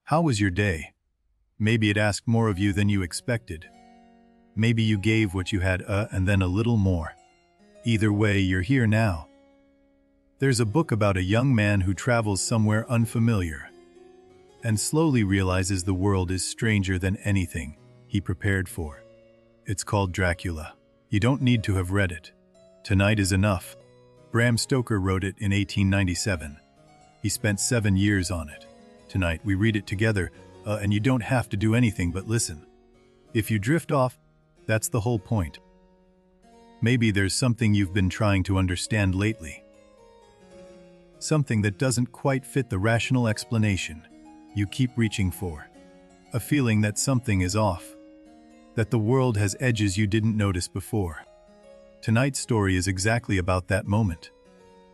How was your day? Maybe it asked more of you than you expected. Maybe you gave what you had and then a little more. Either way, you're here now. There's a book about a young man who travels somewhere unfamiliar and slowly realizes the world is stranger than anything he prepared for. It's called Dracula. You don't need to have read it. Tonight is enough. Bram Stoker wrote it in 1897. He spent 7 years on it. Tonight we read it together, and you don't have to do anything but listen. If you drift off, that's the whole point. Maybe there's something you've been trying to understand lately. Something that doesn't quite fit the rational explanation you keep reaching for. A feeling that something is off. That the world has edges you didn't notice before. Tonight's story is exactly about that moment.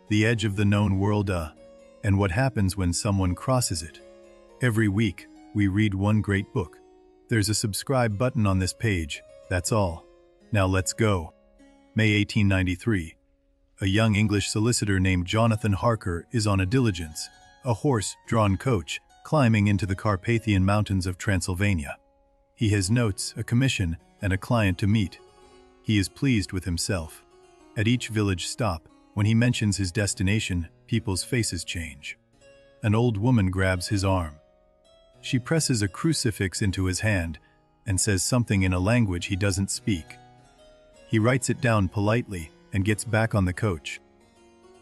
The edge of the known world, and what happens when someone crosses it. Every week, we read one great book. There's a subscribe button on this page, that's all. Now let's go. May 1893. A young English solicitor named Jonathan Harker is on a diligence, a horse-drawn coach, climbing into the Carpathian Mountains of Transylvania. He has notes, a commission, and a client to meet. He is pleased with himself. At each village stop, when he mentions his destination, people's faces change. An old woman grabs his arm. She presses a crucifix into his hand and says something in a language he doesn't speak. He writes it down politely and gets back on the coach.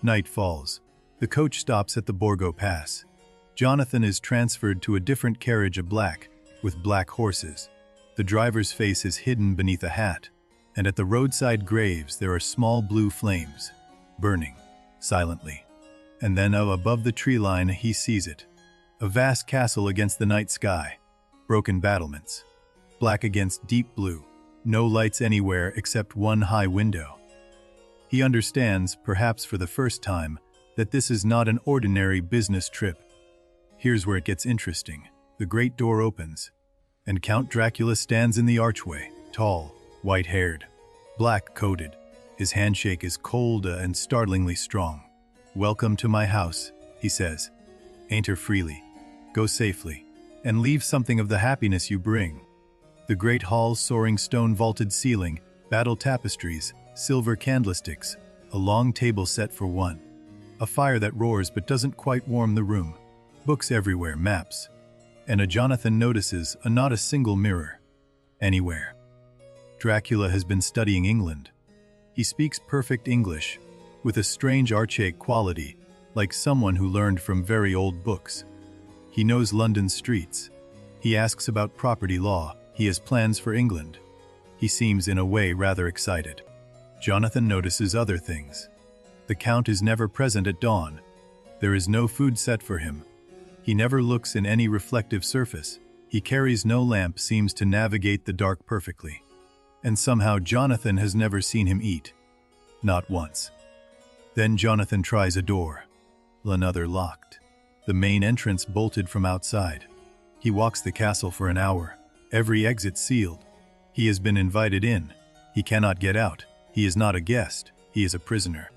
Night falls. The coach stops at the Borgo Pass. Jonathan is transferred to a different carriage, with black horses. The driver's face is hidden beneath a hat, and at the roadside graves there are small blue flames, burning, silently. And then above the tree line he sees it. A vast castle against the night sky, broken battlements, black against deep blue, no lights anywhere except one high window. He understands, perhaps for the first time, that this is not an ordinary business trip. Here's where it gets interesting. The great door opens, and Count Dracula stands in the archway, tall, white-haired, black-coated. His handshake is cold and startlingly strong. "Welcome to my house," he says. "Enter freely, go safely, and leave something of the happiness you bring." The great hall's soaring stone-vaulted ceiling, battle tapestries, silver candlesticks, a long table set for one. A fire that roars but doesn't quite warm the room. Books everywhere, maps. And Jonathan notices not a single mirror. Anywhere. Dracula has been studying England. He speaks perfect English, with a strange archaic quality, like someone who learned from very old books. He knows London's streets. He asks about property law. He has plans for England. He seems in a way rather excited. Jonathan notices other things. The Count is never present at dawn. There is no food set for him. He never looks in any reflective surface. He carries no lamp, seems to navigate the dark perfectly. And somehow Jonathan has never seen him eat. Not once. Then Jonathan tries a door. Another locked. The main entrance bolted from outside. He walks the castle for an hour. Every exit sealed. He has been invited in. He cannot get out. He is not a guest. He is a prisoner.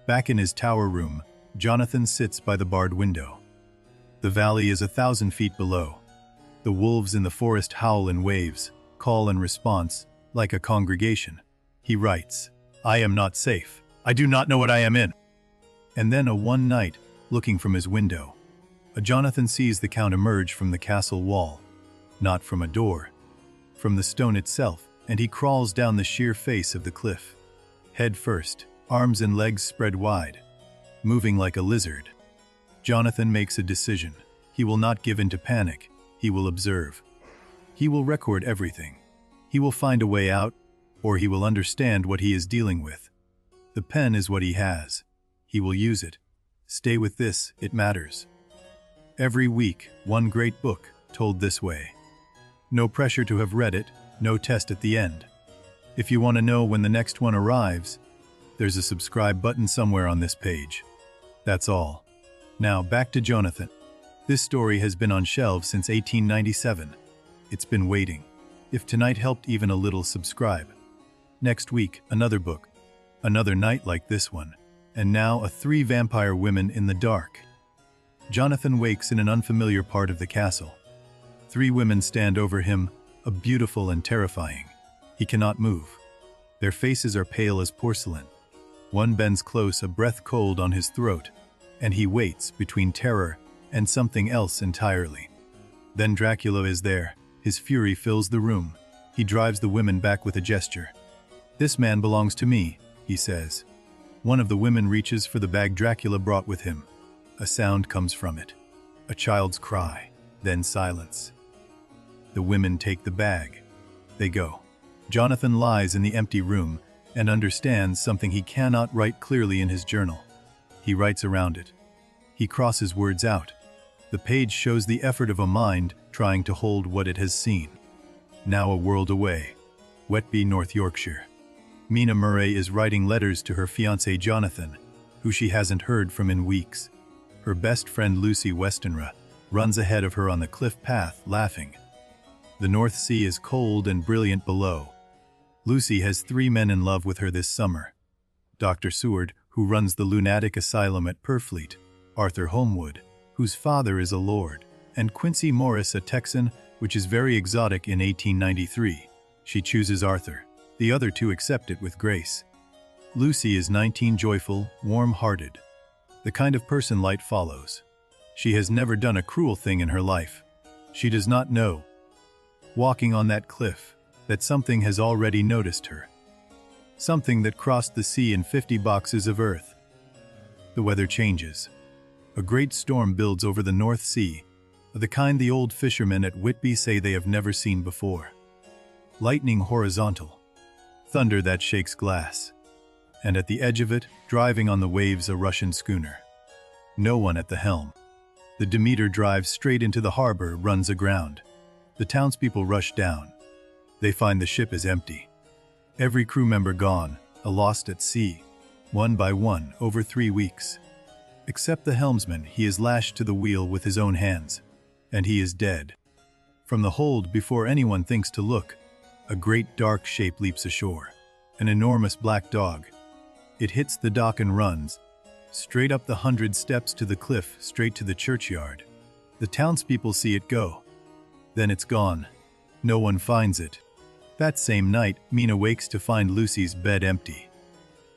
Back in his tower room, Jonathan sits by the barred window. The valley is 1,000 feet below. The wolves in the forest howl in waves, call and response, like a congregation. He writes, "I am not safe. I do not know what I am in." And then one night, looking from his window, Jonathan sees the Count emerge from the castle wall. Not from a door, from the stone itself, and he crawls down the sheer face of the cliff. Head first, arms and legs spread wide, moving like a lizard. Jonathan makes a decision. He will not give in to panic. He will observe. He will record everything. He will find a way out, or he will understand what he is dealing with. The pen is what he has. He will use it. Stay with this, it matters. Every week, one great book, told this way. No pressure to have read it, no test at the end. If you want to know when the next one arrives, there's a subscribe button somewhere on this page. That's all. Now back to Jonathan. This story has been on shelves since 1897. It's been waiting. If tonight helped even a little, subscribe. Next week, another book. Another night like this one. And now 3 vampire women in the dark. Jonathan wakes in an unfamiliar part of the castle. 3 women stand over him, a beautiful and terrifying. He cannot move. Their faces are pale as porcelain. One bends close, a breath cold on his throat, and he waits between terror and something else entirely. Then Dracula is there. His fury fills the room. He drives the women back with a gesture. "This man belongs to me," he says. One of the women reaches for the bag Dracula brought with him. A sound comes from it. A child's cry, then silence. The women take the bag. They go. Jonathan lies in the empty room and understands something he cannot write clearly in his journal. He writes around it. He crosses words out. The page shows the effort of a mind trying to hold what it has seen. Now a world away. Whitby, North Yorkshire. Mina Murray is writing letters to her fiancé Jonathan, who she hasn't heard from in weeks. Her best friend Lucy Westenra runs ahead of her on the cliff path, laughing. The North Sea is cold and brilliant below. Lucy has 3 men in love with her this summer. Dr. Seward, who runs the lunatic asylum at Purfleet, Arthur Holmwood, whose father is a lord, and Quincy Morris, a Texan, which is very exotic in 1893. She chooses Arthur. The other 2 accept it with grace. Lucy is 19, joyful, warm-hearted, the kind of person light follows. She has never done a cruel thing in her life. She does not know, walking on that cliff, that something has already noticed her. Something that crossed the sea in 50 boxes of earth. The weather changes. A great storm builds over the North Sea, the kind the old fishermen at Whitby say they have never seen before. Lightning horizontal. Thunder that shakes glass. And at the edge of it, driving on the waves, a Russian schooner. No one at the helm. The Demeter drives straight into the harbor, runs aground. The townspeople rush down. They find the ship is empty. Every crew member gone, lost at sea, one by one, over 3 weeks. Except the helmsman, he is lashed to the wheel with his own hands. And he is dead. From the hold, before anyone thinks to look, a great dark shape leaps ashore. An enormous black dog. It hits the dock and runs, straight up the 100 steps to the cliff, straight to the churchyard. The townspeople see it go. Then it's gone. No one finds it. That same night, Mina wakes to find Lucy's bed empty.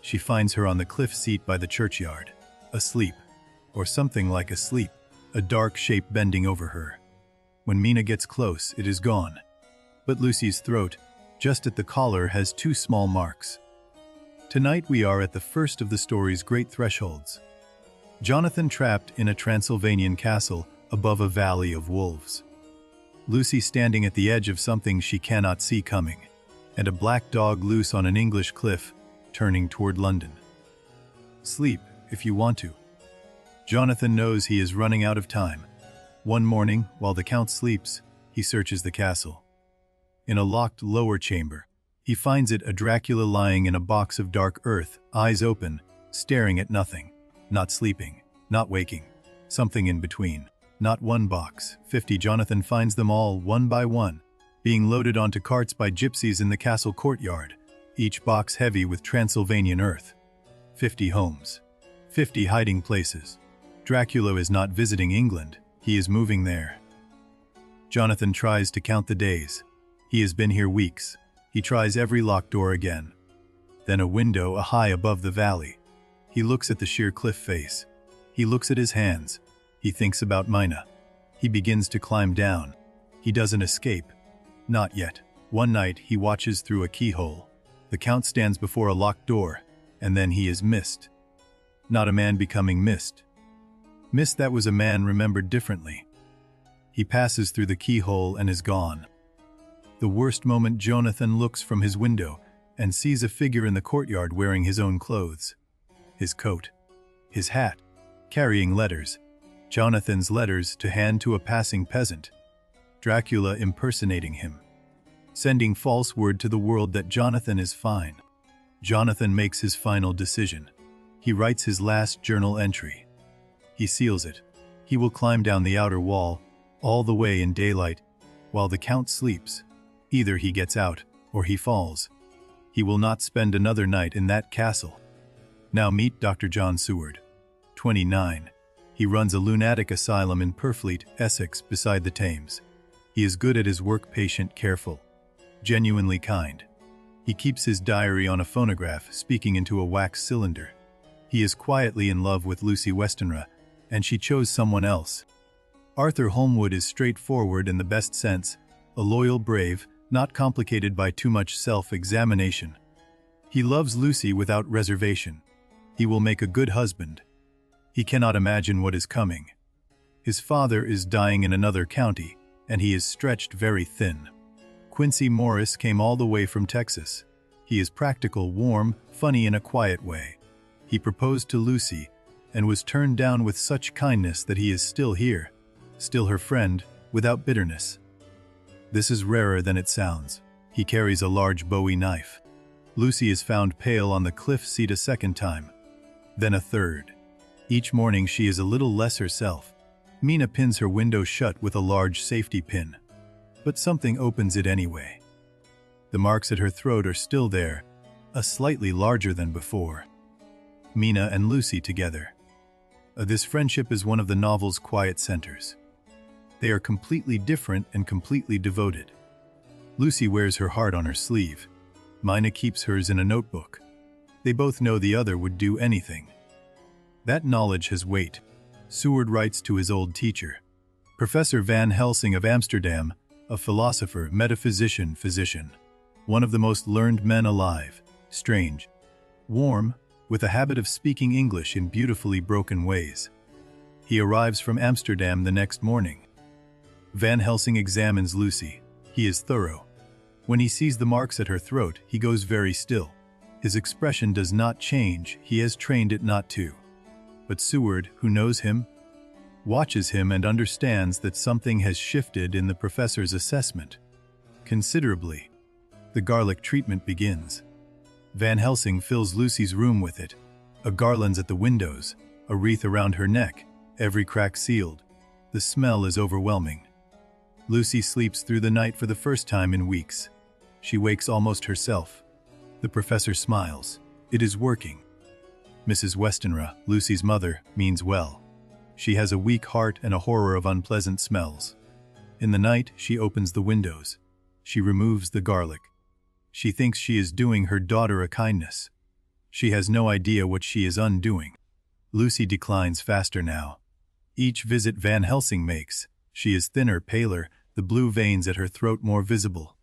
She finds her on the cliff seat by the churchyard, asleep, or something like asleep, a dark shape bending over her. When Mina gets close, it is gone. But Lucy's throat, just at the collar, has 2 small marks. Tonight we are at the first of the story's great thresholds. Jonathan trapped in a Transylvanian castle above a valley of wolves. Lucy standing at the edge of something she cannot see coming, and a black dog loose on an English cliff, turning toward London. Sleep, if you want to. Jonathan knows he is running out of time. One morning, while the Count sleeps, he searches the castle. In a locked lower chamber, he finds it a Dracula lying in a box of dark earth, eyes open, staring at nothing, not sleeping, not waking, something in between. Not 1 box, 50. Jonathan finds them all, one by one, being loaded onto carts by gypsies in the castle courtyard, each box heavy with Transylvanian earth. 50 homes. 50 hiding places. Dracula is not visiting England, he is moving there. Jonathan tries to count the days. He has been here weeks. He tries every locked door again. Then a window high above the valley. He looks at the sheer cliff face. He looks at his hands. He thinks about Mina. He begins to climb down. He doesn't escape. Not yet. One night he watches through a keyhole. The Count stands before a locked door, and then he is mist. Not a man becoming mist. Mist that was a man remembered differently. He passes through the keyhole and is gone. The worst moment, Jonathan looks from his window and sees a figure in the courtyard wearing his own clothes. His coat. His hat. Carrying letters. Jonathan's letters to hand to a passing peasant. Dracula impersonating him. Sending false word to the world that Jonathan is fine. Jonathan makes his final decision. He writes his last journal entry. He seals it. He will climb down the outer wall, all the way in daylight, while the Count sleeps. Either he gets out, or he falls. He will not spend another night in that castle. Now meet Dr. John Seward. 29. He runs a lunatic asylum in Purfleet, Essex, beside the Thames. He is good at his work, patient, careful, genuinely kind. He keeps his diary on a phonograph, speaking into a wax cylinder. He is quietly in love with Lucy Westenra, and she chose someone else. Arthur Holmwood is straightforward in the best sense, a loyal brave, not complicated by too much self-examination. He loves Lucy without reservation. He will make a good husband. He cannot imagine what is coming. His father is dying in another county, and he is stretched very thin. Quincy Morris came all the way from Texas. He is practical, warm, funny in a quiet way. He proposed to Lucy, and was turned down with such kindness that he is still here, still her friend, without bitterness. This is rarer than it sounds. He carries a large Bowie knife. Lucy is found pale on the cliff seat a second time, then a third. Each morning she is a little less herself. Mina pins her window shut with a large safety pin, but something opens it anyway. The marks at her throat are still there, a slightly larger than before. Mina and Lucy together. This friendship is one of the novel's quiet centers. They are completely different and completely devoted. Lucy wears her heart on her sleeve. Mina keeps hers in a notebook. They both know the other would do anything. That knowledge has weight. Seward writes to his old teacher, Professor Van Helsing of Amsterdam, a philosopher, metaphysician, physician, one of the most learned men alive, strange, warm, with a habit of speaking English in beautifully broken ways. He arrives from Amsterdam the next morning. Van Helsing examines Lucy. He is thorough. When he sees the marks at her throat, he goes very still. His expression does not change, he has trained it not to. But Seward, who knows him, watches him and understands that something has shifted in the professor's assessment. Considerably. The garlic treatment begins. Van Helsing fills Lucy's room with it. A garland's at the windows, a wreath around her neck, every crack sealed. The smell is overwhelming. Lucy sleeps through the night for the first time in weeks. She wakes almost herself. The professor smiles. It is working. Mrs. Westenra, Lucy's mother, means well. She has a weak heart and a horror of unpleasant smells. In the night, she opens the windows. She removes the garlic. She thinks she is doing her daughter a kindness. She has no idea what she is undoing. Lucy declines faster now. Each visit Van Helsing makes, she is thinner, paler, the blue veins at her throat more visible.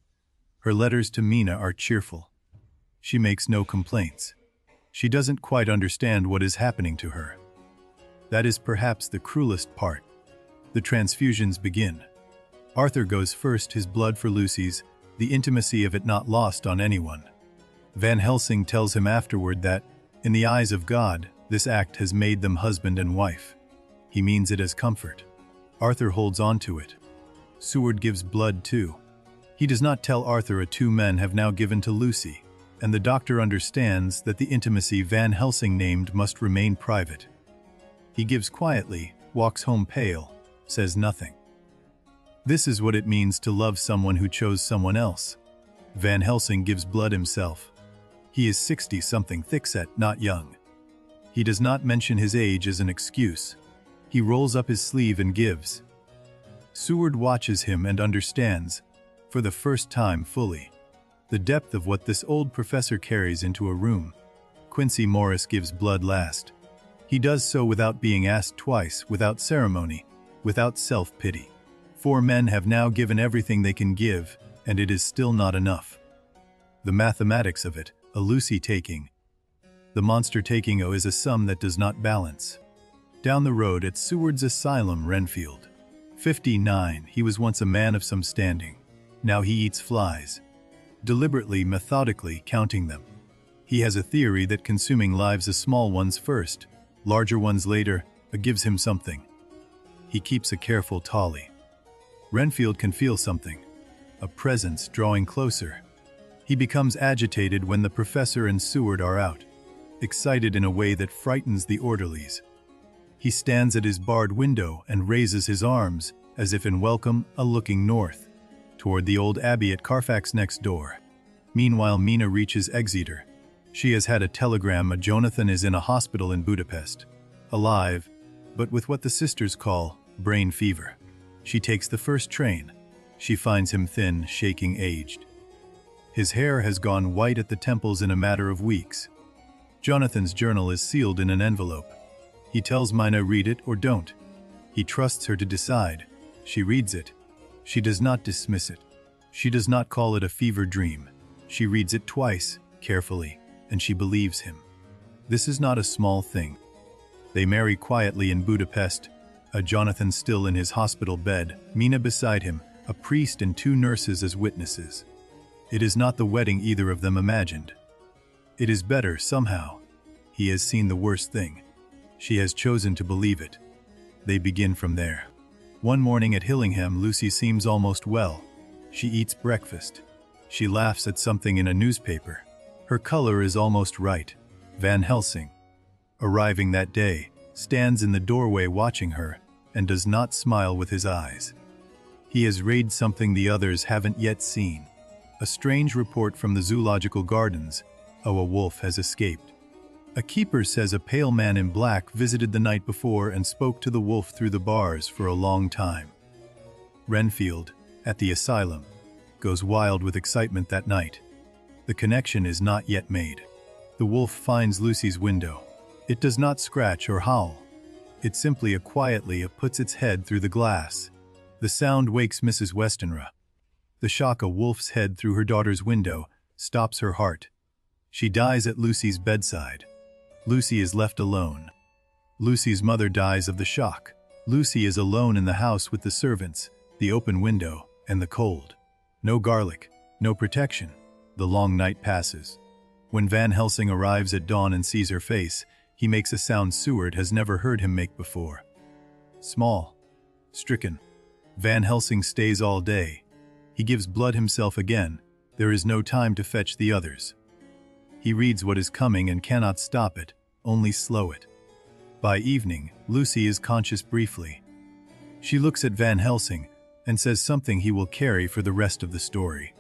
Her letters to Mina are cheerful. She makes no complaints. She doesn't quite understand what is happening to her. That is perhaps the cruelest part. The transfusions begin. Arthur goes first, his blood for Lucy's, the intimacy of it not lost on anyone. Van Helsing tells him afterward that, in the eyes of God, this act has made them husband and wife. He means it as comfort. Arthur holds on to it. Seward gives blood too. He does not tell Arthur two men have now given to Lucy, and the doctor understands that the intimacy Van Helsing named must remain private. He gives quietly, walks home pale, says nothing. This is what it means to love someone who chose someone else. Van Helsing gives blood himself. He is 60-something, thick-set, not young. He does not mention his age as an excuse. He rolls up his sleeve and gives. Seward watches him and understands, for the first time fully, the depth of what this old professor carries into a room. Quincy Morris gives blood last. He does so without being asked twice, without ceremony, without self-pity. 4 men have now given everything they can give, and it is still not enough. The mathematics of it, a Lucy taking. The monster taking is a sum that does not balance. Down the road at Seward's asylum, Renfield. 59, he was once a man of some standing. Now he eats flies. Deliberately, methodically, counting them. He has a theory that consuming lives as small ones first, larger ones later, gives him something. He keeps a careful tally. Renfield can feel something, a presence drawing closer. He becomes agitated when the professor and Seward are out, excited in a way that frightens the orderlies. He stands at his barred window and raises his arms, as if in welcome, looking north, toward the old abbey at Carfax next door. Meanwhile, Mina reaches Exeter. She has had a telegram. Jonathan is in a hospital in Budapest, alive, but with what the sisters call brain fever. She takes the first train. She finds him thin, shaking, aged. His hair has gone white at the temples in a matter of weeks. Jonathan's journal is sealed in an envelope. He tells Mina read it or don't. He trusts her to decide. She reads it. She does not dismiss it. She does not call it a fever dream. She reads it twice, carefully, and she believes him. This is not a small thing. They marry quietly in Budapest, Jonathan still in his hospital bed, Mina beside him, a priest and 2 nurses as witnesses. It is not the wedding either of them imagined. It is better, somehow. He has seen the worst thing. She has chosen to believe it. They begin from there. One morning at Hillingham, Lucy seems almost well. She eats breakfast. She laughs at something in a newspaper. Her color is almost right. Van Helsing, arriving that day, stands in the doorway watching her and does not smile with his eyes. He has read something the others haven't yet seen. A strange report from the zoological gardens. Oh, a wolf has escaped. A keeper says a pale man in black visited the night before and spoke to the wolf through the bars for a long time. Renfield, at the asylum, goes wild with excitement that night. The connection is not yet made. The wolf finds Lucy's window. It does not scratch or howl. It simply quietly puts its head through the glass. The sound wakes Mrs. Westenra. The shock a wolf's head through her daughter's window stops her heart. She dies at Lucy's bedside. Lucy is left alone. Lucy's mother dies of the shock. Lucy is alone in the house with the servants, the open window, and the cold. No garlic, no protection. The long night passes. When Van Helsing arrives at dawn and sees her face, he makes a sound Seward has never heard him make before. Small, stricken. Van Helsing stays all day. He gives blood himself again. There is no time to fetch the others. He reads what is coming and cannot stop it, only slow it. By evening, Lucy is conscious briefly. She looks at Van Helsing and says something he will carry for the rest of the story.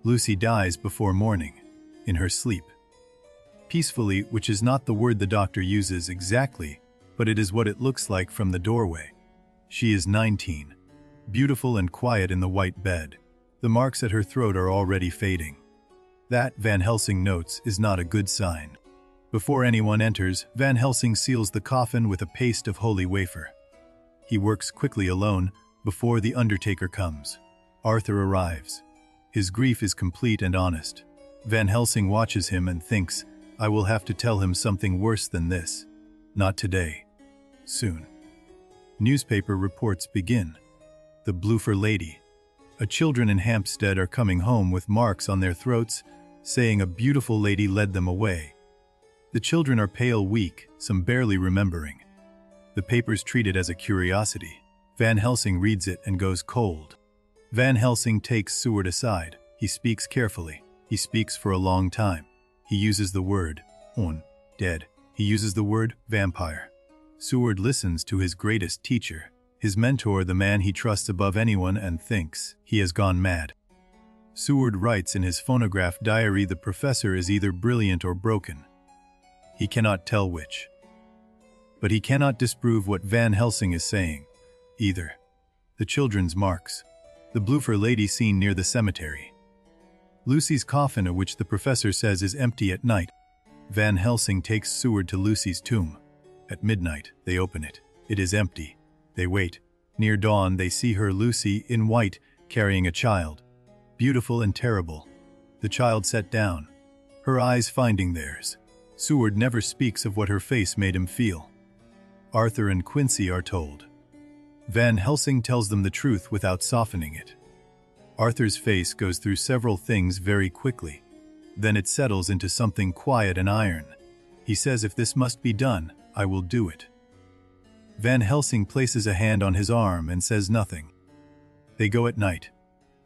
Lucy dies before morning, in her sleep. Peacefully, which is not the word the doctor uses exactly, but it is what it looks like from the doorway. She is 19, beautiful and quiet in the white bed. The marks at her throat are already fading. That, Van Helsing notes, is not a good sign. Before anyone enters, Van Helsing seals the coffin with a paste of holy wafer. He works quickly alone before the undertaker comes. Arthur arrives. His grief is complete and honest. Van Helsing watches him and thinks, I will have to tell him something worse than this. Not today. Soon. Newspaper reports begin. The Bloofer Lady. Children in Hampstead are coming home with marks on their throats, saying a beautiful lady led them away. The children are pale, weak, some barely remembering. The papers treat it as a curiosity. Van Helsing reads it and goes cold. Van Helsing takes Seward aside. He speaks carefully. He speaks for a long time. He uses the word, dead. He uses the word, vampire. Seward listens to his greatest teacher, his mentor, the man he trusts above anyone, and thinks he has gone mad. Seward writes in his phonograph diary the professor is either brilliant or broken. He cannot tell which. But he cannot disprove what Van Helsing is saying, either. The children's marks. The Bloofer Lady seen near the cemetery. Lucy's coffin, which the professor says is empty at night. Van Helsing takes Seward to Lucy's tomb. At midnight, they open it. It is empty. They wait. Near dawn, they see her, Lucy, in white, carrying a child. Beautiful and terrible. The child set down, her eyes finding theirs. Seward never speaks of what her face made him feel. Arthur and Quincy are told. Van Helsing tells them the truth without softening it. Arthur's face goes through several things very quickly. Then it settles into something quiet and iron. He says, if this must be done, I will do it. Van Helsing places a hand on his arm and says nothing. They go at night,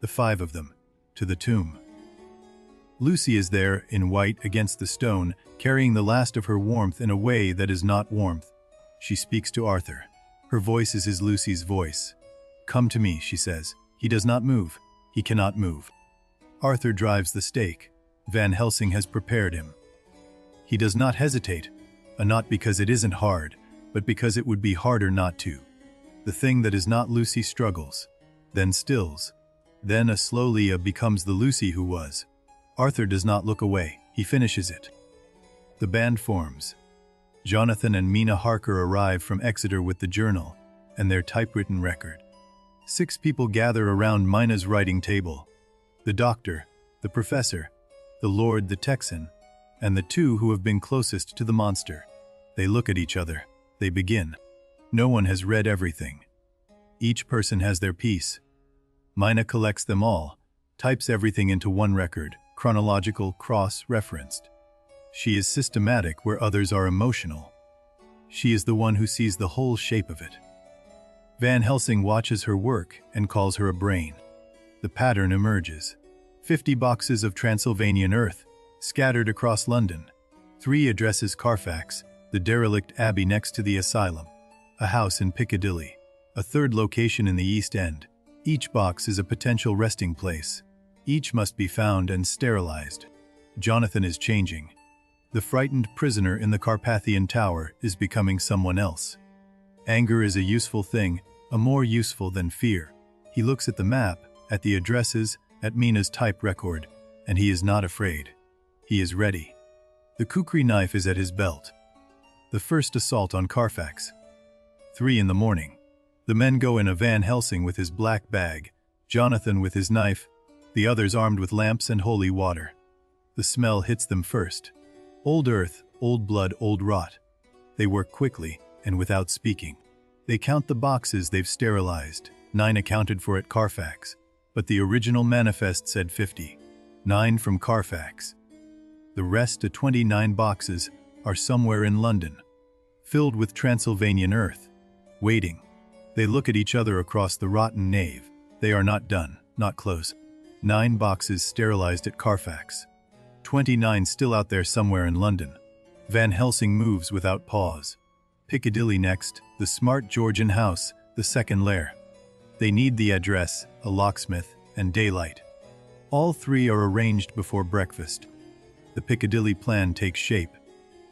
the 5 of them, to the tomb. Lucy is there, in white against the stone, carrying the last of her warmth in a way that is not warmth. She speaks to Arthur. Her voice is his Lucy's voice. Come to me, she says. He does not move. He cannot move. Arthur drives the stake. Van Helsing has prepared him. He does not hesitate, not because it isn't hard, but because it would be harder not to. The thing that is not Lucy struggles. then stills. Then a slowly becomes the Lucy who was. Arthur does not look away, he finishes it. The band forms. Jonathan and Mina Harker arrive from Exeter with the journal and their typewritten record. 6 people gather around Mina's writing table. The doctor, the professor, the lord the Texan, and the 2 who have been closest to the monster. They look at each other. They begin. No one has read everything. Each person has their piece. Mina collects them all, types everything into one record, chronological, cross-referenced. She is systematic where others are emotional. She is the one who sees the whole shape of it. Van Helsing watches her work and calls her a brain. The pattern emerges. 50 boxes of Transylvanian earth, scattered across London. 3 addresses: Carfax, the derelict abbey next to the asylum, a house in Piccadilly, a 3rd location in the East End. Each box is a potential resting place. Each must be found and sterilized. Jonathan is changing. The frightened prisoner in the Carpathian Tower is becoming someone else. Anger is a useful thing, more useful than fear. He looks at the map, at the addresses, at Mina's type record, and he is not afraid. He is ready. The kukri knife is at his belt. The first assault on Carfax. 3 in the morning. The men go in a Van Helsing with his black bag, Jonathan with his knife, the others armed with lamps and holy water. The smell hits them first. Old earth, old blood, old rot. They work quickly and without speaking. They count the boxes they've sterilized. 9 accounted for at Carfax, but the original manifest said 50. 9 from Carfax. The rest, 29 boxes, are somewhere in London, filled with Transylvanian earth, waiting. They look at each other across the rotten nave. They are not done, not close. 9 boxes sterilized at Carfax. 29 still out there somewhere in London. Van Helsing moves without pause. Piccadilly next, the smart Georgian house, the 2nd lair. They need the address, a locksmith, and daylight. All 3 are arranged before breakfast. The Piccadilly plan takes shape.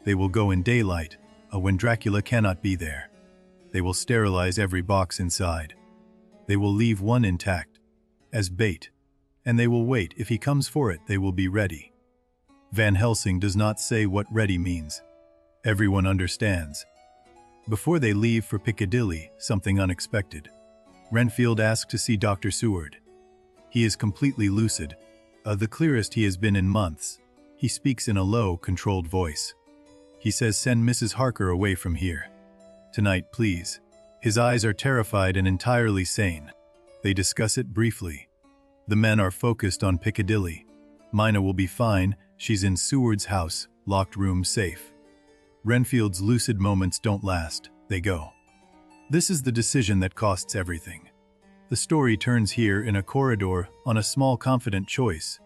They will go in daylight, when Dracula cannot be there. They will sterilize every box inside. They will leave one intact, as bait, and they will wait. If he comes for it, they will be ready. Van Helsing does not say what ready means. Everyone understands. Before they leave for Piccadilly, something unexpected. Renfield asks to see Dr. Seward. He is completely lucid, the clearest he has been in months. He speaks in a low, controlled voice. He says, "Send Mrs. Harker away from here. Tonight, please." His eyes are terrified and entirely sane. They discuss it briefly. The men are focused on Piccadilly. Mina will be fine. She's in Seward's house, locked room, safe. Renfield's lucid moments don't last. They go. This is the decision that costs everything. The story turns here in a corridor on a small confident choice.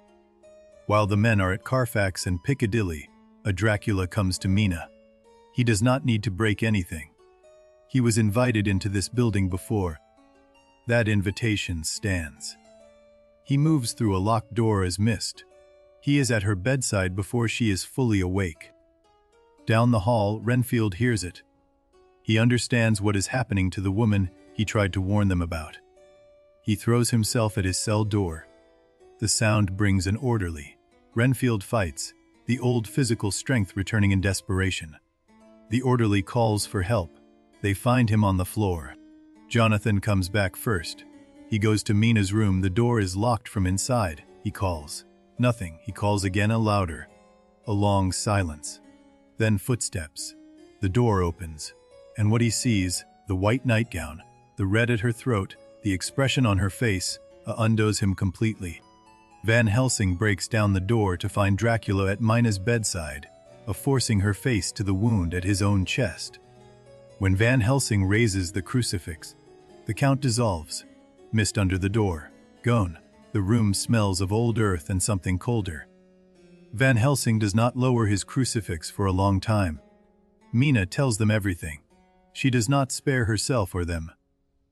While the men are at Carfax and Piccadilly, a Dracula comes to Mina. He does not need to break anything. He was invited into this building before. That invitation stands. He moves through a locked door as mist. He is at her bedside before she is fully awake. Down the hall, Renfield hears it. He understands what is happening to the woman he tried to warn them about. He throws himself at his cell door. The sound brings an orderly. Renfield fights, the old physical strength returning in desperation. The orderly calls for help. They find him on the floor. Jonathan comes back first. He goes to Mina's room. The door is locked from inside. He calls. Nothing. He calls again, louder. A long silence. Then footsteps. The door opens. And what he sees, the white nightgown, the red at her throat, the expression on her face, undoes him completely. Van Helsing breaks down the door to find Dracula at Mina's bedside, forcing her face to the wound at his own chest. When Van Helsing raises the crucifix, the Count dissolves. Mist under the door. Gone. The room smells of old earth and something colder. Van Helsing does not lower his crucifix for a long time. Mina tells them everything. She does not spare herself or them.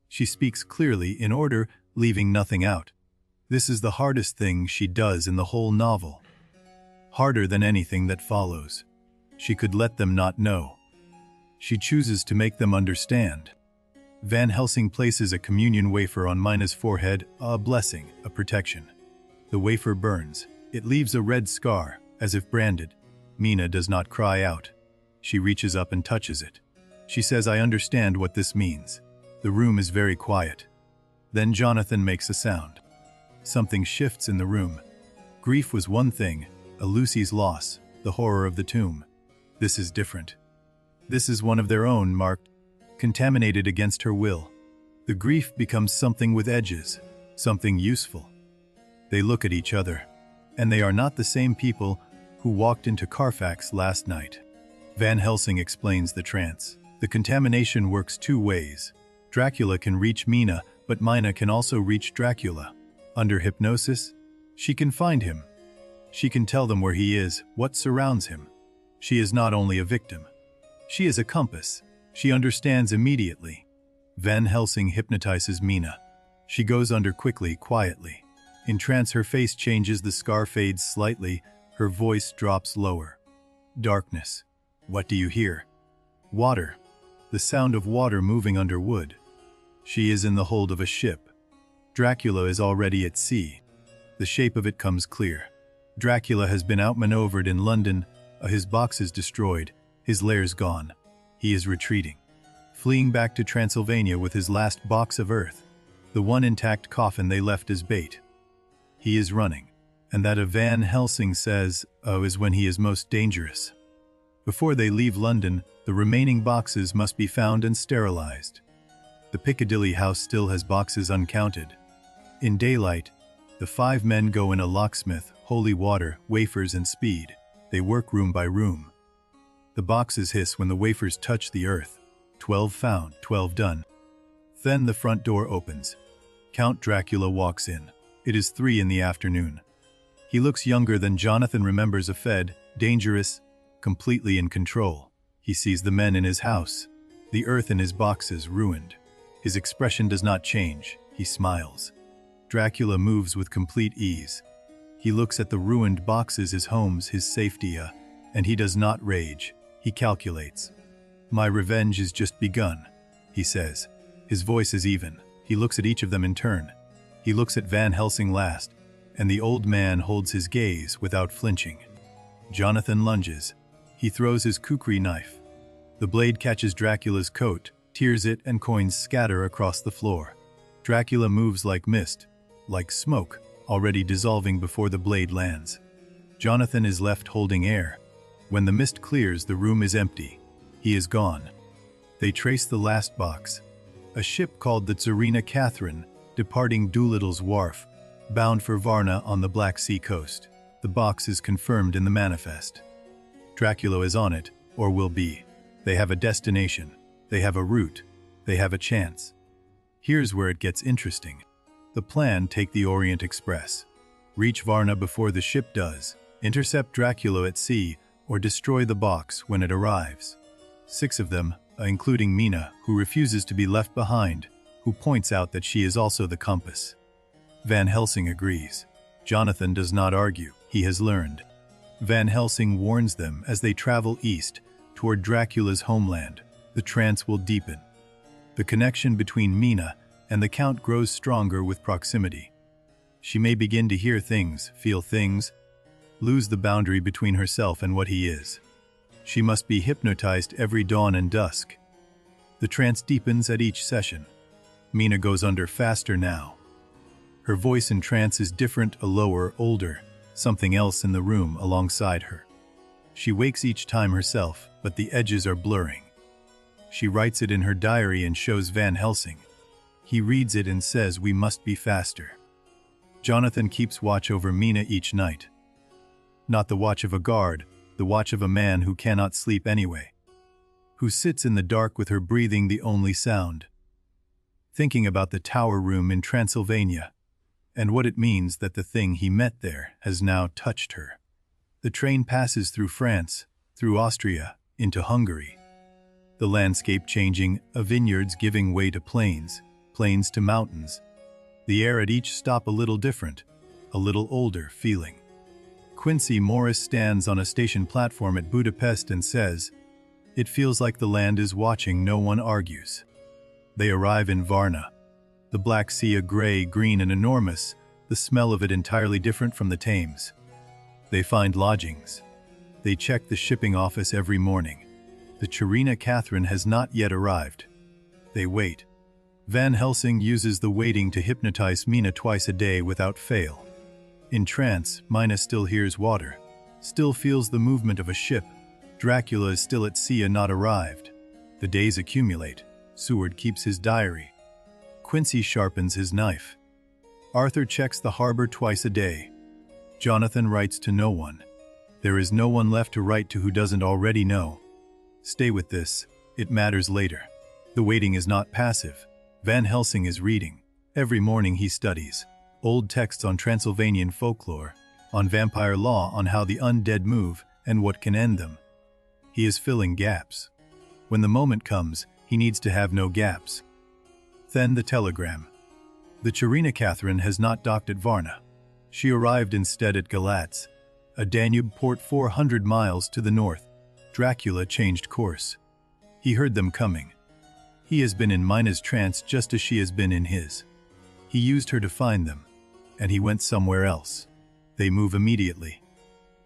She speaks clearly, in order, leaving nothing out. This is the hardest thing she does in the whole novel. Harder than anything that follows. She could let them not know. She chooses to make them understand. Van Helsing places a communion wafer on Mina's forehead, a blessing, a protection. The wafer burns. It leaves a red scar, as if branded. Mina does not cry out. She reaches up and touches it. She says, "I understand what this means." The room is very quiet. Then Jonathan makes a sound. Something shifts in the room. Grief was one thing, a Lucy's loss, the horror of the tomb. This is different. This is one of their own, marked, contaminated against her will. The grief becomes something with edges, something useful. They look at each other, and they are not the same people who walked into Carfax last night. Van Helsing explains the trance. The contamination works two ways. Dracula can reach Mina, but Mina can also reach Dracula. Under hypnosis, she can find him. She can tell them where he is, what surrounds him. She is not only a victim. She is a compass. She understands immediately. Van Helsing hypnotizes Mina. She goes under quickly, quietly. In trance, her face changes, the scar fades slightly, her voice drops lower. Darkness. What do you hear? Water. The sound of water moving under wood. She is in the hold of a ship. Dracula is already at sea. The shape of it comes clear. Dracula has been outmaneuvered in London, his boxes destroyed, his lairs gone. He is retreating, fleeing back to Transylvania with his last box of earth, the one intact coffin they left as bait. He is running, and that of Van Helsing says, is when he is most dangerous. Before they leave London, the remaining boxes must be found and sterilized. The Piccadilly house still has boxes uncounted. In daylight, the 5 men go in a locksmith, holy water, wafers, and speed. They work room by room. The boxes hiss when the wafers touch the earth. 12 found, 12 done. Then the front door opens. Count Dracula walks in. It is 3 in the afternoon. He looks younger than Jonathan remembers, a fed, dangerous, completely in control. He sees the men in his house, the earth in his boxes ruined. His expression does not change. He smiles. Dracula moves with complete ease. He looks at the ruined boxes, his homes, his safety, and he does not rage. He calculates. "My revenge is just begun," he says. His voice is even. He looks at each of them in turn. He looks at Van Helsing last, and the old man holds his gaze without flinching. Jonathan lunges. He throws his kukri knife. The blade catches Dracula's coat, tears it, and coins scatter across the floor. Dracula moves like mist, like smoke, already dissolving before the blade lands. Jonathan is left holding air. When the mist clears, the room is empty. He is gone. They trace the last box. A ship called the Tsarina Catherine, departing Doolittle's wharf, bound for Varna on the Black Sea coast. The box is confirmed in the manifest. Dracula is on it, or will be. They have a destination. They have a route. They have a chance. Here's where it gets interesting. The plan: take the Orient Express. Reach Varna before the ship does. Intercept Dracula at sea, or destroy the box when it arrives. 6 of them, including Mina, who refuses to be left behind, who points out that she is also the compass. Van Helsing agrees. Jonathan does not argue. He has learned. Van Helsing warns them as they travel east, toward Dracula's homeland. The trance will deepen. The connection between Mina and the Count grows stronger with proximity. She may begin to hear things, feel things, lose the boundary between herself and what he is. She must be hypnotized every dawn and dusk. The trance deepens at each session. Mina goes under faster now. Her voice in trance is different, a lower, older, something else in the room alongside her. She wakes each time herself, but the edges are blurring. She writes it in her diary and shows Van Helsing. He reads it and says, "We must be faster." Jonathan keeps watch over Mina each night. Not the watch of a guard, the watch of a man who cannot sleep anyway, who sits in the dark with her breathing the only sound, thinking about the tower room in Transylvania, and what it means that the thing he met there has now touched her. The train passes through France, through Austria, into Hungary. The landscape changing, vineyards giving way to plains, plains to mountains. The air at each stop a little different, a little older feeling. Quincy Morris stands on a station platform at Budapest and says, "It feels like the land is watching, no one argues." They arrive in Varna. The Black Sea, a gray, green and enormous, the smell of it entirely different from the Thames. They find lodgings. They check the shipping office every morning. The Czarina Catherine has not yet arrived. They wait. Van Helsing uses the waiting to hypnotize Mina twice a day without fail. In trance, Mina still hears water, still feels the movement of a ship. Dracula is still at sea and not arrived. The days accumulate. Seward keeps his diary. Quincy sharpens his knife. Arthur checks the harbor twice a day. Jonathan writes to no one. There is no one left to write to who doesn't already know. Stay with this. It matters later. The waiting is not passive. Van Helsing is reading. Every morning he studies. Old texts on Transylvanian folklore, on vampire law, on how the undead move and what can end them. He is filling gaps. When the moment comes, he needs to have no gaps. Then the telegram. The Czarina Catherine has not docked at Varna. She arrived instead at Galatz, a Danube port 400 miles to the north. Dracula changed course. He heard them coming. He has been in Mina's trance just as she has been in his. He used her to find them, and he went somewhere else. They move immediately.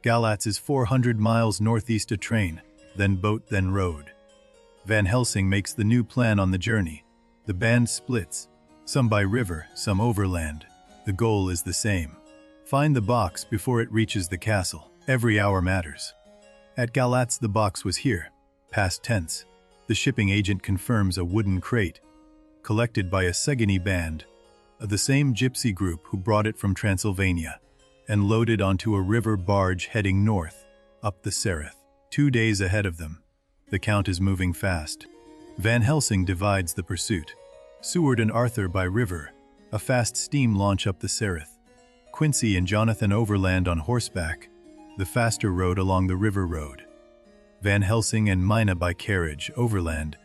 Galatz is 400 miles northeast, a train, then boat, then road. Van Helsing makes the new plan on the journey. The band splits, some by river, some overland. The goal is the same. Find the box before it reaches the castle. Every hour matters. At Galatz the box was here, past tense. The shipping agent confirms a wooden crate, collected by a Segani band, the same gypsy group who brought it from Transylvania, and loaded onto a river barge heading north, up the Sereth. 2 days ahead of them. The Count is moving fast. Van Helsing divides the pursuit. Seward and Arthur by river, a fast steam launch up the Sereth. Quincy and Jonathan overland on horseback, the faster road along the river road. Van Helsing and Mina by carriage, overland,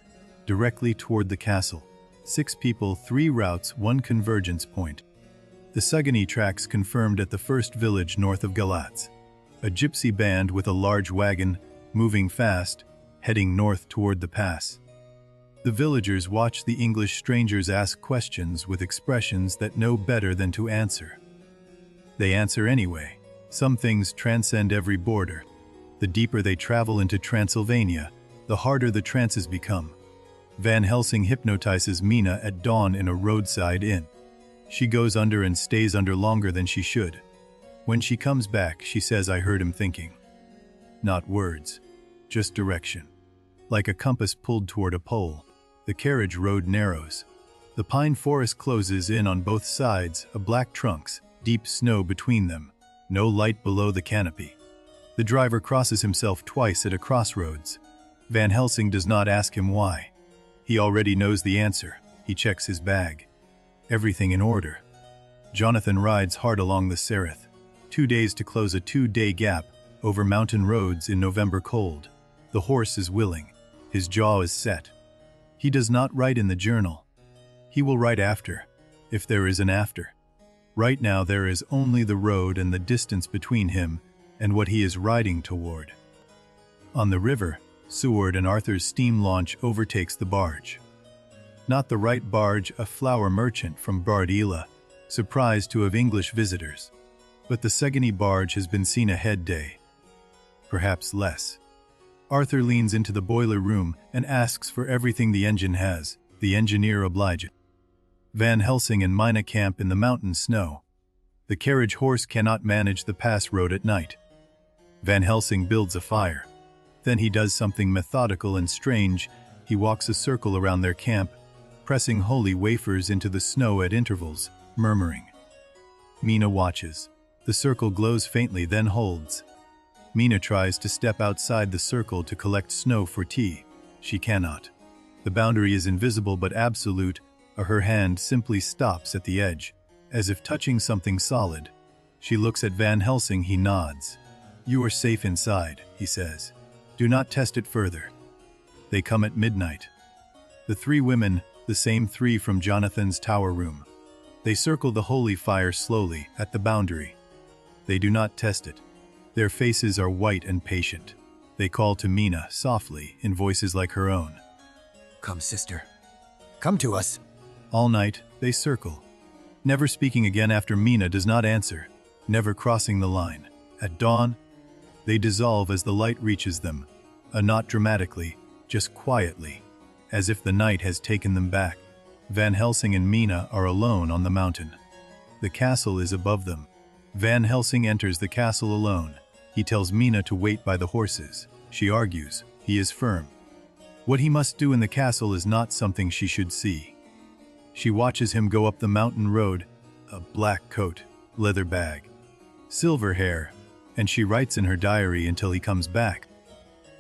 directly toward the castle. 6 people, 3 routes, 1 convergence point. The Segani tracks confirmed at the first village north of Galatz. A gypsy band with a large wagon, moving fast, heading north toward the pass. The villagers watch the English strangers ask questions with expressions that know better than to answer. They answer anyway. Some things transcend every border. The deeper they travel into Transylvania, the harder the trances become. Van Helsing hypnotizes Mina at dawn in a roadside inn. She goes under and stays under longer than she should. When she comes back, she says, "I heard him thinking." Not words, just direction. Like a compass pulled toward a pole, the carriage road narrows. The pine forest closes in on both sides, a black trunks, deep snow between them, no light below the canopy. The driver crosses himself twice at a crossroads. Van Helsing does not ask him why. He already knows the answer. He checks his bag. Everything in order. Jonathan rides hard along the Sereth. 2 days to close a 2-day gap over mountain roads in November cold. The horse is willing. His jaw is set. He does not write in the journal. He will write after, if there is an after. Right now there is only the road and the distance between him and what he is riding toward. On the river, Seward and Arthur's steam launch overtakes the barge. Not the right barge, a flour merchant from Bardila, surprised to have English visitors. But the Segani barge has been seen a head day. Perhaps less. Arthur leans into the boiler room and asks for everything the engine has. The engineer obliges. Van Helsing and Mina camp in the mountain snow. The carriage horse cannot manage the pass road at night. Van Helsing builds a fire. Then he does something methodical and strange. He walks a circle around their camp, pressing holy wafers into the snow at intervals, murmuring. Mina watches. The circle glows faintly, then holds. Mina tries to step outside the circle to collect snow for tea. She cannot. The boundary is invisible but absolute. Her hand simply stops at the edge, as if touching something solid. She looks at Van Helsing. He nods. "You are safe inside," he says. "Do not test it further." They come at midnight. The 3 women, the same 3 from Jonathan's tower room. They circle the holy fire slowly at the boundary. They do not test it. Their faces are white and patient. They call to Mina softly in voices like her own. "Come, sister. come to us. All night, they circle, never speaking again after Mina does not answer, never crossing the line. At dawn, they dissolve as the light reaches them, not dramatically, just quietly, as if the night has taken them back. Van Helsing and Mina are alone on the mountain. The castle is above them. Van Helsing enters the castle alone. He tells Mina to wait by the horses. She argues. He is firm. What he must do in the castle is not something she should see. She watches him go up the mountain road, a black coat, leather bag, silver hair, and she writes in her diary until he comes back.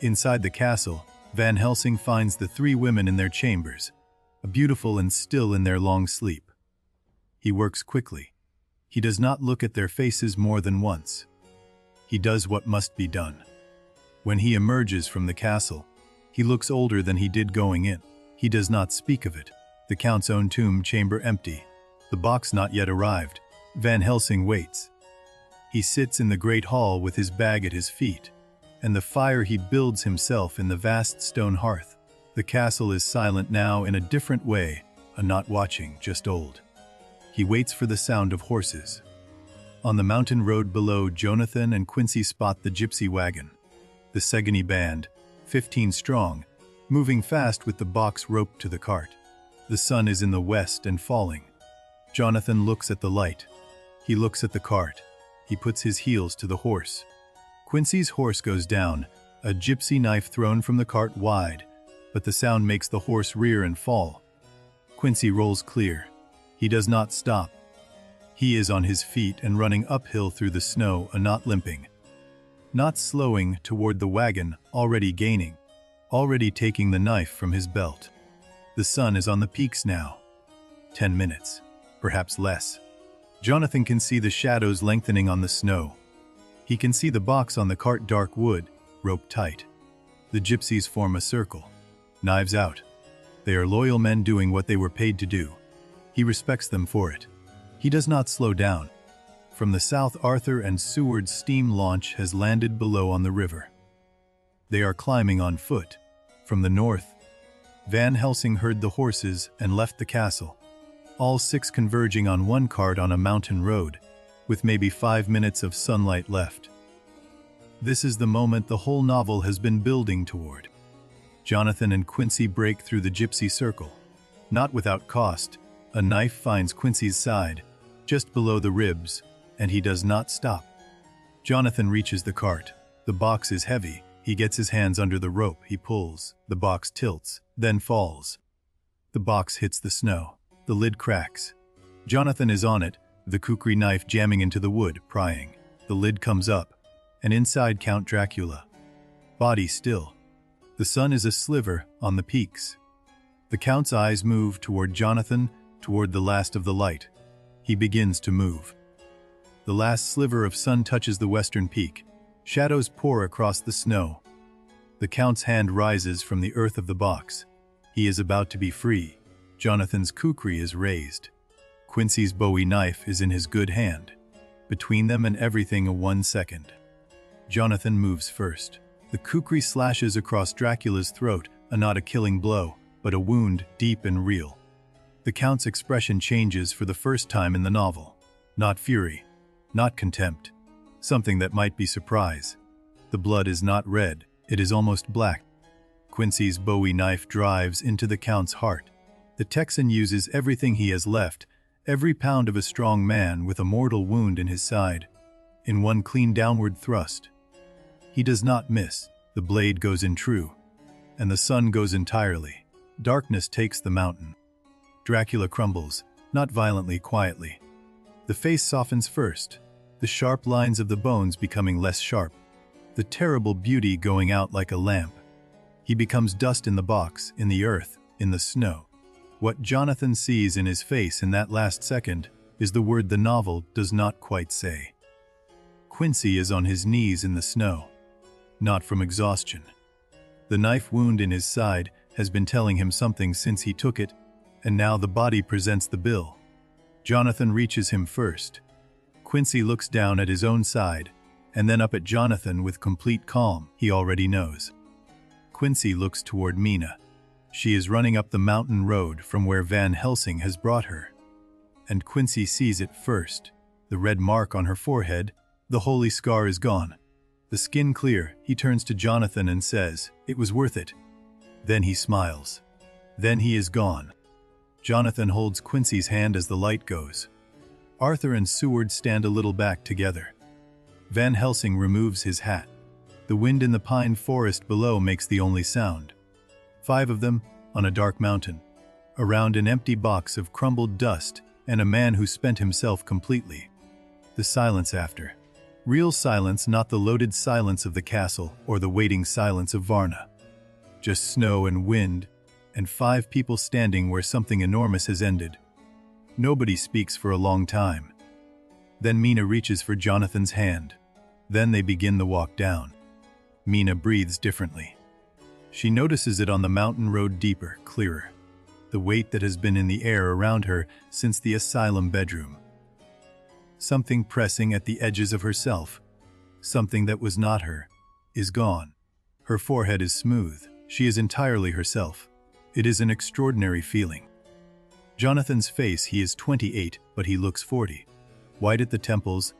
Inside the castle, Van Helsing finds the three women in their chambers, beautiful and still in their long sleep. He works quickly. He does not look at their faces more than once. He does what must be done. When he emerges from the castle, he looks older than he did going in. He does not speak of it. The Count's own tomb chamber empty. The box not yet arrived. Van Helsing waits. He sits in the great hall with his bag at his feet, and the fire he builds himself in the vast stone hearth. The castle is silent now in a different way, a not watching, just old. He waits for the sound of horses. On the mountain road below, Jonathan and Quincy spot the gypsy wagon. The Segany band, 15 strong, moving fast with the box roped to the cart. The sun is in the west and falling. Jonathan looks at the light. He looks at the cart. He puts his heels to the horse. Quincy's horse goes down, a gypsy knife thrown from the cart wide, but the sound makes the horse rear and fall. Quincy rolls clear. He does not stop. He is on his feet and running uphill through the snow, not limping. Not slowing toward the wagon, already gaining, already taking the knife from his belt. The sun is on the peaks now. 10 minutes, perhaps less. Jonathan can see the shadows lengthening on the snow. He can see the box on the cart, dark wood, roped tight. The gypsies form a circle, knives out. They are loyal men doing what they were paid to do. He respects them for it. He does not slow down. From the south, Arthur and Seward's steam launch has landed below on the river. They are climbing on foot. From the north, Van Helsing heard the horses and left the castle, all 6 converging on one cart on a mountain road, with maybe 5 minutes of sunlight left. This is the moment the whole novel has been building toward. Jonathan and Quincy break through the gypsy circle. Not without cost, a knife finds Quincy's side, just below the ribs, and he does not stop. Jonathan reaches the cart. The box is heavy. He gets his hands under the rope. He pulls. The box tilts, then falls. The box hits the snow. The lid cracks. Jonathan is on it, the kukri knife jamming into the wood, prying. The lid comes up, and inside Count Dracula. Body still. The sun is a sliver on the peaks. The Count's eyes move toward Jonathan, toward the last of the light. He begins to move. The last sliver of sun touches the western peak. Shadows pour across the snow. The Count's hand rises from the earth of the box. He is about to be free. Jonathan's kukri is raised. Quincy's Bowie knife is in his good hand. Between them and everything, a 1 second. Jonathan moves first. The kukri slashes across Dracula's throat, not a killing blow, but a wound deep and real. The Count's expression changes for the first time in the novel. Not fury, not contempt, something that might be surprise. The blood is not red, it is almost black. Quincy's Bowie knife drives into the Count's heart. The Texan uses everything he has left, every pound of a strong man with a mortal wound in his side, in one clean downward thrust. He does not miss. The blade goes in true, and the sun goes entirely. Darkness takes the mountain. Dracula crumbles, not violently, quietly. The face softens first, the sharp lines of the bones becoming less sharp, the terrible beauty going out like a lamp. He becomes dust in the box, in the earth, in the snow. What Jonathan sees in his face in that last second is the word the novel does not quite say. Quincy is on his knees in the snow, not from exhaustion. The knife wound in his side has been telling him something since he took it, and now the body presents the bill. Jonathan reaches him first. Quincy looks down at his own side, and then up at Jonathan with complete calm. He already knows. Quincy looks toward Mina. She is running up the mountain road from where Van Helsing has brought her. And Quincy sees it first. The red mark on her forehead, the holy scar is gone. The skin clear, he turns to Jonathan and says, "It was worth it." Then he smiles. Then he is gone. Jonathan holds Quincy's hand as the light goes. Arthur and Seward stand a little back together. Van Helsing removes his hat. The wind in the pine forest below makes the only sound. 5 of them, on a dark mountain, around an empty box of crumbled dust and a man who spent himself completely. The silence after. Real silence, not the loaded silence of the castle or the waiting silence of Varna. Just snow and wind, and 5 people standing where something enormous has ended. Nobody speaks for a long time. Then Mina reaches for Jonathan's hand. Then they begin the walk down. Mina breathes differently. She notices it on the mountain road, deeper, clearer. The weight that has been in the air around her since the asylum bedroom. Something pressing at the edges of herself, something that was not her, is gone. Her forehead is smooth. She is entirely herself. It is an extraordinary feeling. Jonathan's face, he is 28, but he looks 40. White at the temples,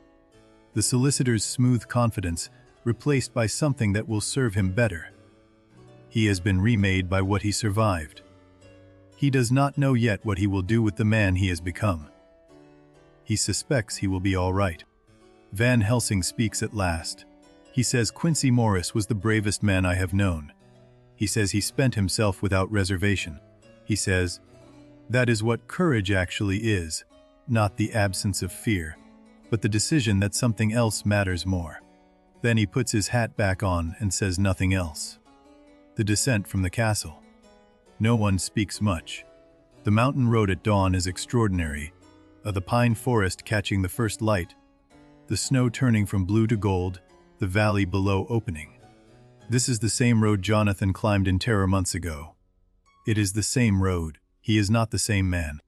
the solicitor's smooth confidence replaced by something that will serve him better. He has been remade by what he survived. He does not know yet what he will do with the man he has become. He suspects he will be all right. Van Helsing speaks at last. He says Quincy Morris was the bravest man I have known. He says he spent himself without reservation. He says, that is what courage actually is, not the absence of fear, but the decision that something else matters more. Then he puts his hat back on and says nothing else. The descent from the castle. No one speaks much. The mountain road at dawn is extraordinary. The pine forest catching the first light, the snow turning from blue to gold, the valley below opening. This is the same road Jonathan climbed in terror months ago. It is the same road. He is not the same man.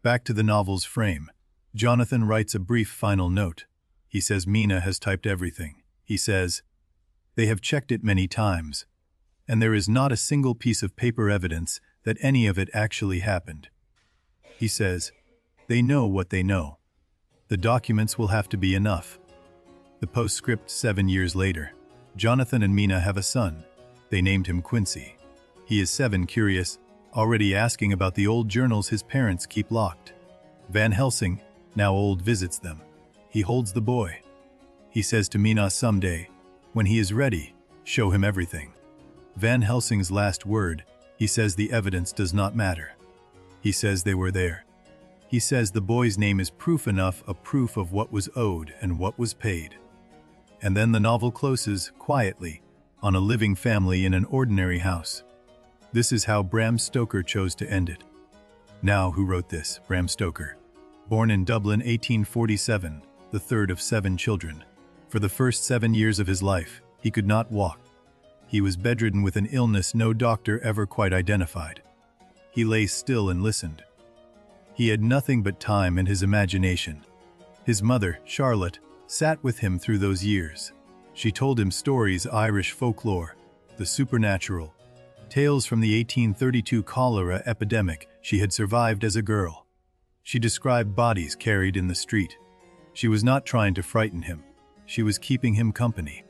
Back to the novel's frame. Jonathan writes a brief final note. He says Mina has typed everything. He says, they have checked it many times, and there is not a single piece of paper evidence that any of it actually happened. He says, they know what they know. The documents will have to be enough. The postscript 7 years later. Jonathan and Mina have a son. They named him Quincy. He is 7, curious, already asking about the old journals his parents keep locked. Van Helsing, now old, visits them. He holds the boy. He says to Mina someday, when he is ready, show him everything. Van Helsing's last word, he says the evidence does not matter. He says they were there. He says the boy's name is proof enough, a proof of what was owed and what was paid. And then the novel closes, quietly, on a living family in an ordinary house. This is how Bram Stoker chose to end it. Now, who wrote this? Bram Stoker. Born in Dublin, 1847, the third of 7 children. For the first 7 years of his life, he could not walk. He was bedridden with an illness no doctor ever quite identified. He lay still and listened. He had nothing but time and his imagination. His mother, Charlotte, sat with him through those years. She told him stories, Irish folklore, the supernatural, tales from the 1832 cholera epidemic she had survived as a girl. She described bodies carried in the street. She was not trying to frighten him. She was keeping him company.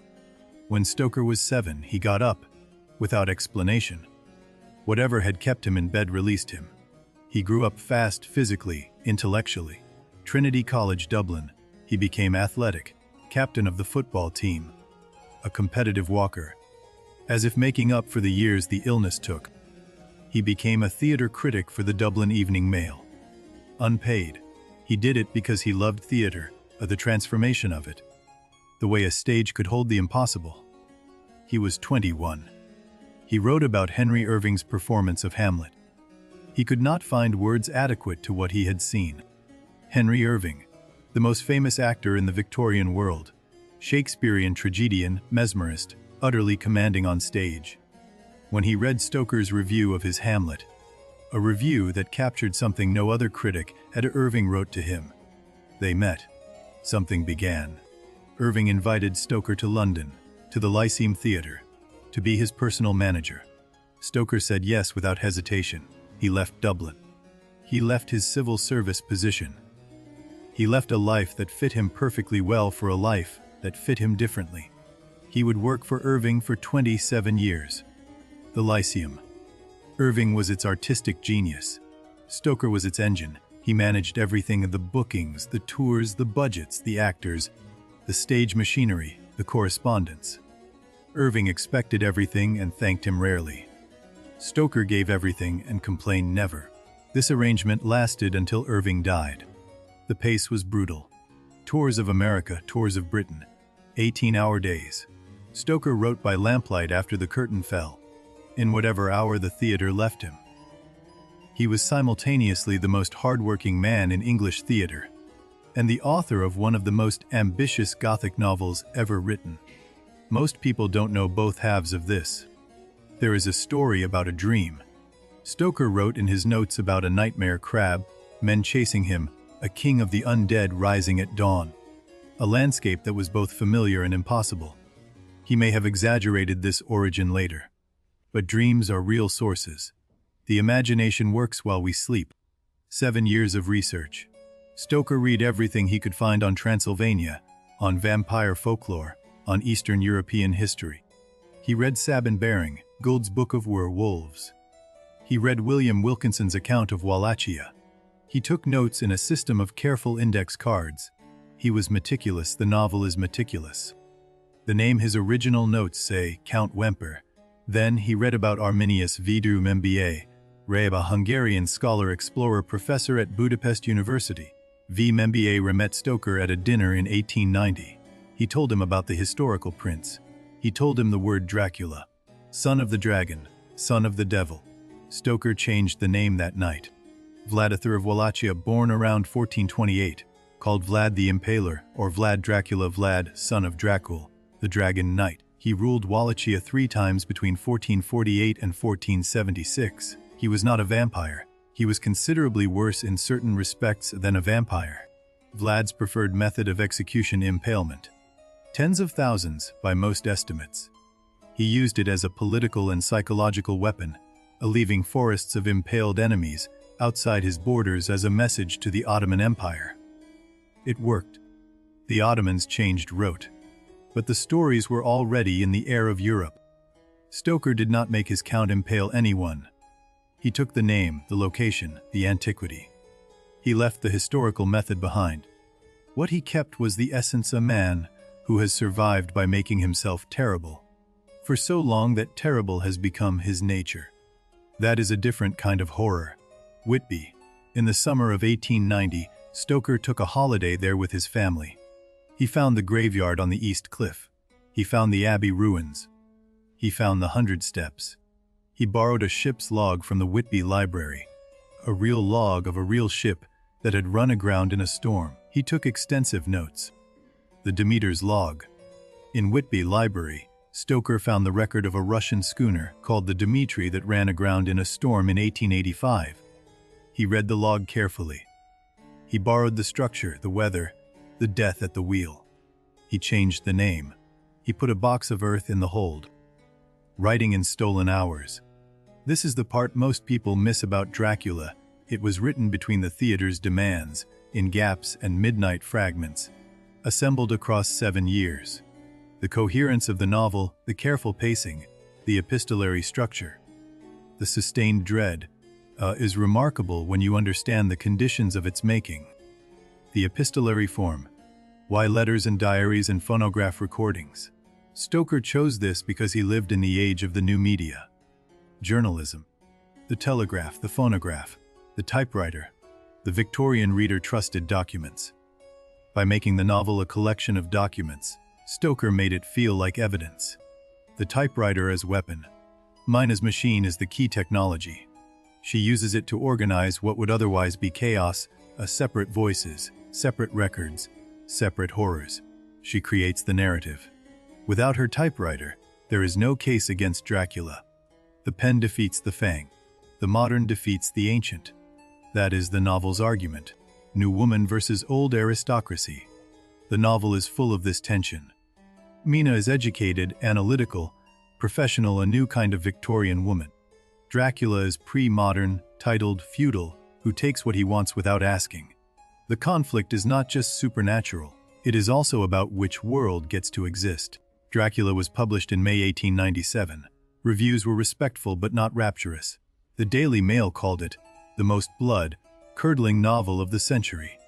When Stoker was 7, he got up, without explanation. Whatever had kept him in bed released him. He grew up fast physically, intellectually. Trinity College, Dublin. He became athletic, captain of the football team, a competitive walker. As if making up for the years the illness took, he became a theater critic for the Dublin Evening Mail. Unpaid. He did it because he loved theater, the transformation of it, the way a stage could hold the impossible. He was 21. He wrote about Henry Irving's performance of Hamlet. He could not find words adequate to what he had seen. Henry Irving, the most famous actor in the Victorian world, Shakespearean tragedian, mesmerist, utterly commanding on stage. When he read Stoker's review of his Hamlet, a review that captured something no other critic had, Irving wrote to him. They met. Something began. Irving invited Stoker to London, to the Lyceum Theatre, to be his personal manager. Stoker said yes without hesitation. He left Dublin. He left his civil service position. He left a life that fit him perfectly well for a life that fit him differently. He would work for Irving for 27 years. The Lyceum. Irving was its artistic genius. Stoker was its engine. He managed everything: the bookings, the tours, the budgets, the actors, the stage machinery, the correspondence. Irving expected everything and thanked him rarely. Stoker gave everything and complained never. This arrangement lasted until Irving died. The pace was brutal. Tours of America, tours of Britain, 18-hour days. Stoker wrote by lamplight after the curtain fell, in whatever hour the theater left him. He was simultaneously the most hard-working man in English theater, and the author of one of the most ambitious Gothic novels ever written. Most people don't know both halves of this. There is a story about a dream. Stoker wrote in his notes about a nightmare crab, men chasing him, a king of the undead rising at dawn. A landscape that was both familiar and impossible. He may have exaggerated this origin later. But dreams are real sources. The imagination works while we sleep. 7 years of research. Stoker read everything he could find on Transylvania, on vampire folklore, on Eastern European history. He read Sabin Baring, Gould's Book of Werewolves. He read William Wilkinson's account of Wallachia. He took notes in a system of careful index cards. He was meticulous. The novel is meticulous. The name his original notes say, Count Wemper. Then he read about Arminius Vidrum MBA, Reeb, a Hungarian scholar, explorer, professor at Budapest University. V. MBA met Stoker at a dinner in 1890. He told him about the historical prince. He told him the word Dracula, son of the dragon, son of the devil. Stoker changed the name that night. Vladimir of Wallachia, born around 1428, called Vlad the Impaler, or Vlad Dracula, Vlad, son of Dracul, the Dragon Knight. He ruled Wallachia 3 times between 1448 and 1476. He was not a vampire. He was considerably worse in certain respects than a vampire. Vlad's preferred method of execution: impalement. Tens of thousands, by most estimates. He used it as a political and psychological weapon, leaving forests of impaled enemies outside his borders as a message to the Ottoman Empire. It worked. The Ottomans changed rote. But the stories were already in the air of Europe. Stoker did not make his count impale anyone. He took the name, the location, the antiquity. He left the historical method behind. What he kept was the essence: a man who has survived by making himself terrible, for so long that terrible has become his nature. That is a different kind of horror. Whitby. In the summer of 1890, Stoker took a holiday there with his family. He found the graveyard on the East Cliff. He found the Abbey ruins. He found the 100 Steps. He borrowed a ship's log from the Whitby Library, a real log of a real ship that had run aground in a storm. He took extensive notes. The Demeter's log. In Whitby Library, Stoker found the record of a Russian schooner called the Dmitri that ran aground in a storm in 1885. He read the log carefully. He borrowed the structure, the weather, the death at the wheel. He changed the name. He put a box of earth in the hold. Writing in stolen hours. This is the part most people miss about Dracula. It was written between the theater's demands, in gaps and midnight fragments, assembled across 7 years. The coherence of the novel, the careful pacing, the epistolary structure, the sustained dread, is remarkable when you understand the conditions of its making. The epistolary form. Why letters and diaries and phonograph recordings? Stoker chose this because he lived in the age of the new media. Journalism. The telegraph, the phonograph, the typewriter. The Victorian reader trusted documents. By making the novel a collection of documents, Stoker made it feel like evidence. The typewriter as weapon. Mina's machine is the key technology. She uses it to organize what would otherwise be chaos, separate voices, separate records, separate horrors. She creates the narrative. Without her typewriter, there is no case against Dracula. The pen defeats the fang. The modern defeats the ancient. That is the novel's argument. New woman versus old aristocracy. The novel is full of this tension. Mina is educated, analytical, professional, a new kind of Victorian woman. Dracula is pre-modern, titled feudal, who takes what he wants without asking. The conflict is not just supernatural, it is also about which world gets to exist. Dracula was published in May 1897. Reviews were respectful but not rapturous. The Daily Mail called it the most blood-curdling novel of the century.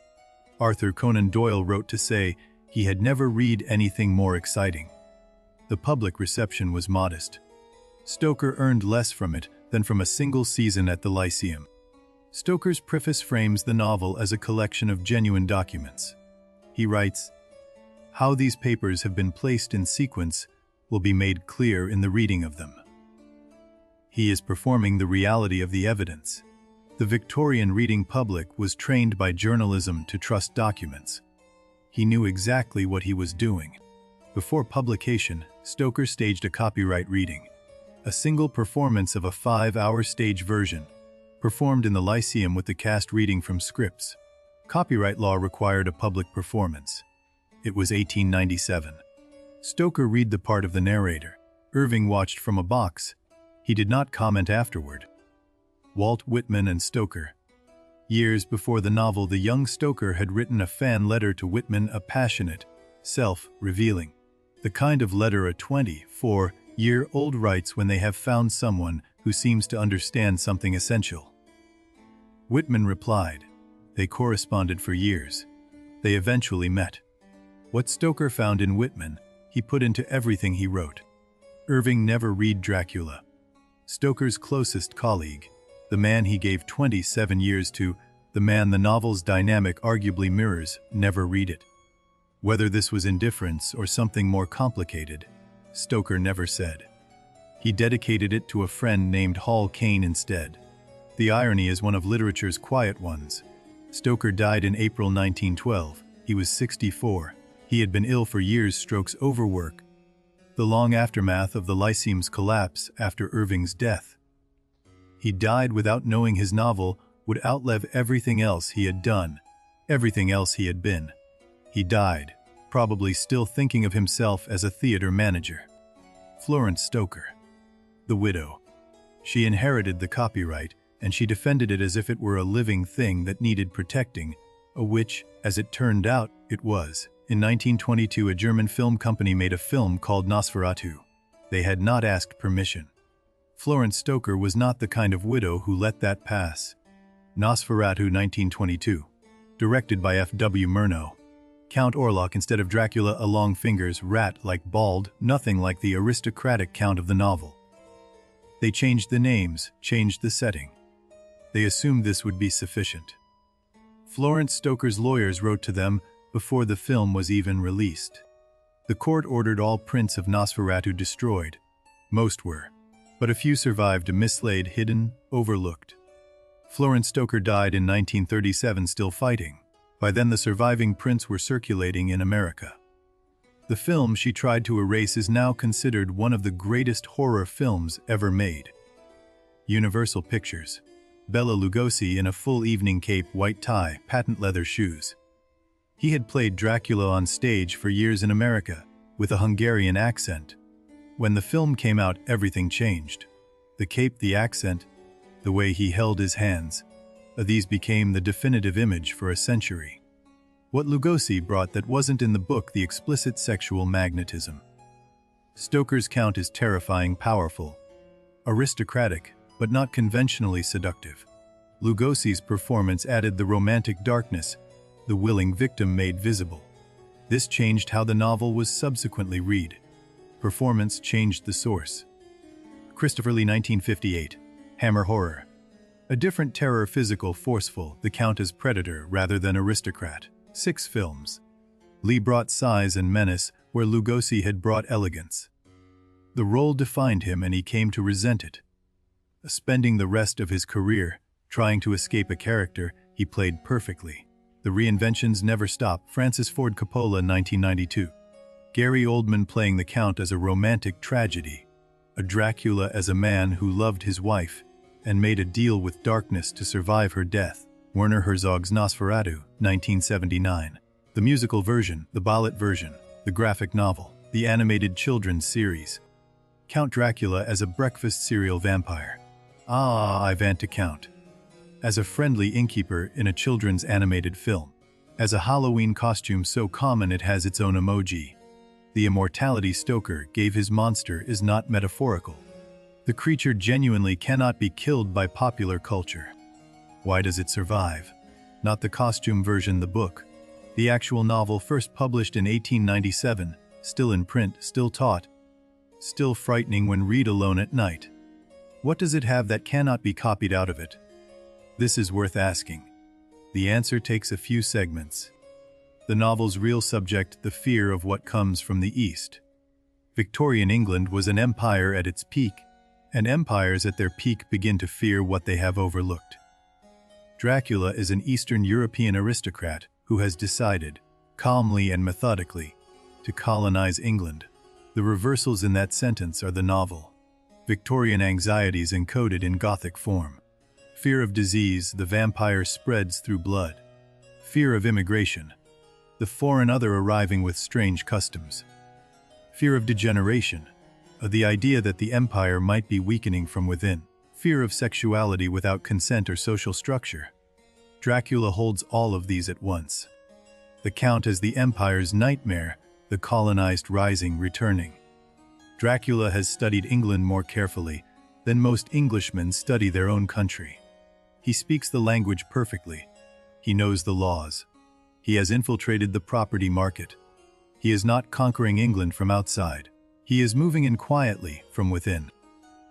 Arthur Conan Doyle wrote to say he had never read anything more exciting. The public reception was modest. Stoker earned less from it than from a single season at the Lyceum. Stoker's preface frames the novel as a collection of genuine documents. He writes, "How these papers have been placed in sequence will be made clear in the reading of them." He is performing the reality of the evidence. The Victorian reading public was trained by journalism to trust documents. He knew exactly what he was doing. Before publication, Stoker staged a copyright reading, a single performance of a 5-hour stage version, performed in the Lyceum with the cast reading from scripts. Copyright law required a public performance. It was 1897. Stoker read the part of the narrator. Irving watched from a box. He did not comment afterward. Walt Whitman and Stoker. Years before the novel, the young Stoker had written a fan letter to Whitman, a passionate, self-revealing, the kind of letter a 24-year-old writes when they have found someone who seems to understand something essential. Whitman replied. They corresponded for years. They eventually met. What Stoker found in Whitman, he put into everything he wrote. Irving never read Dracula. Stoker's closest colleague, the man he gave 27 years to, the man the novel's dynamic arguably mirrors, never read it. Whether this was indifference or something more complicated, Stoker never said. He dedicated it to a friend named Hall Caine instead. The irony is one of literature's quiet ones. Stoker died in April 1912. He was 64. He had been ill for years, strokes, overwork. The long aftermath of the Lyceum's collapse after Irving's death. He died without knowing his novel would outlive everything else he had done, everything else he had been. He died, probably still thinking of himself as a theater manager. Florence Stoker. The widow. She inherited the copyright, and she defended it as if it were a living thing that needed protecting, which, as it turned out, it was. In 1922, a German film company made a film called Nosferatu. They had not asked permission. Florence Stoker was not the kind of widow who let that pass. Nosferatu 1922. Directed by F.W. Murnau. Count Orlok instead of Dracula, a long fingers, rat like bald, nothing like the aristocratic Count of the novel. They changed the names, changed the setting. They assumed this would be sufficient. Florence Stoker's lawyers wrote to them before the film was even released. The court ordered all prints of Nosferatu destroyed. Most were, but a few survived, mislaid, hidden, overlooked. Florence Stoker died in 1937 still fighting. By then the surviving prints were circulating in America. The film she tried to erase is now considered one of the greatest horror films ever made. Universal Pictures. Bela Lugosi in a full evening cape, white tie, patent leather shoes. He had played Dracula on stage for years in America, with a Hungarian accent. When the film came out, everything changed. The cape, the accent, the way he held his hands. These became the definitive image for a century. What Lugosi brought that wasn't in the book, the explicit sexual magnetism. Stoker's Count is terrifying, powerful, aristocratic, but not conventionally seductive. Lugosi's performance added the romantic darkness, the willing victim made visible. This changed how the novel was subsequently read. Performance changed the source. Christopher Lee 1958. Hammer Horror. A different terror, physical, forceful, the Count as predator rather than aristocrat. 6 films. Lee brought size and menace where Lugosi had brought elegance. The role defined him and he came to resent it. Spending the rest of his career trying to escape a character he played perfectly. The reinventions never stop. Francis Ford Coppola 1992. Gary Oldman playing the Count as a romantic tragedy. A Dracula as a man who loved his wife and made a deal with darkness to survive her death. Werner Herzog's Nosferatu 1979. The musical version, the ballet version, the graphic novel, the animated children's series. Count Dracula as a breakfast cereal vampire. Ivant account. As a friendly innkeeper in a children's animated film. As a Halloween costume so common it has its own emoji. The immortality Stoker gave his monster is not metaphorical. The creature genuinely cannot be killed by popular culture. Why does it survive? Not the costume version, the book. The actual novel, first published in 1897, still in print, still taught, still frightening when read alone at night. What does it have that cannot be copied out of it? This is worth asking. The answer takes a few segments. The novel's real subject, the fear of what comes from the East. Victorian England was an empire at its peak, and empires at their peak begin to fear what they have overlooked. Dracula is an Eastern European aristocrat who has decided, calmly and methodically, to colonize England. The reversals in that sentence are the novel. Victorian anxieties encoded in Gothic form. Fear of disease, the vampire spreads through blood. Fear of immigration, the foreign other arriving with strange customs. Fear of degeneration, the idea that the empire might be weakening from within. Fear of sexuality without consent or social structure. Dracula holds all of these at once. The Count as the empire's nightmare, the colonized rising returning. Dracula has studied England more carefully than most Englishmen study their own country. He speaks the language perfectly. He knows the laws. He has infiltrated the property market. He is not conquering England from outside. He is moving in quietly from within.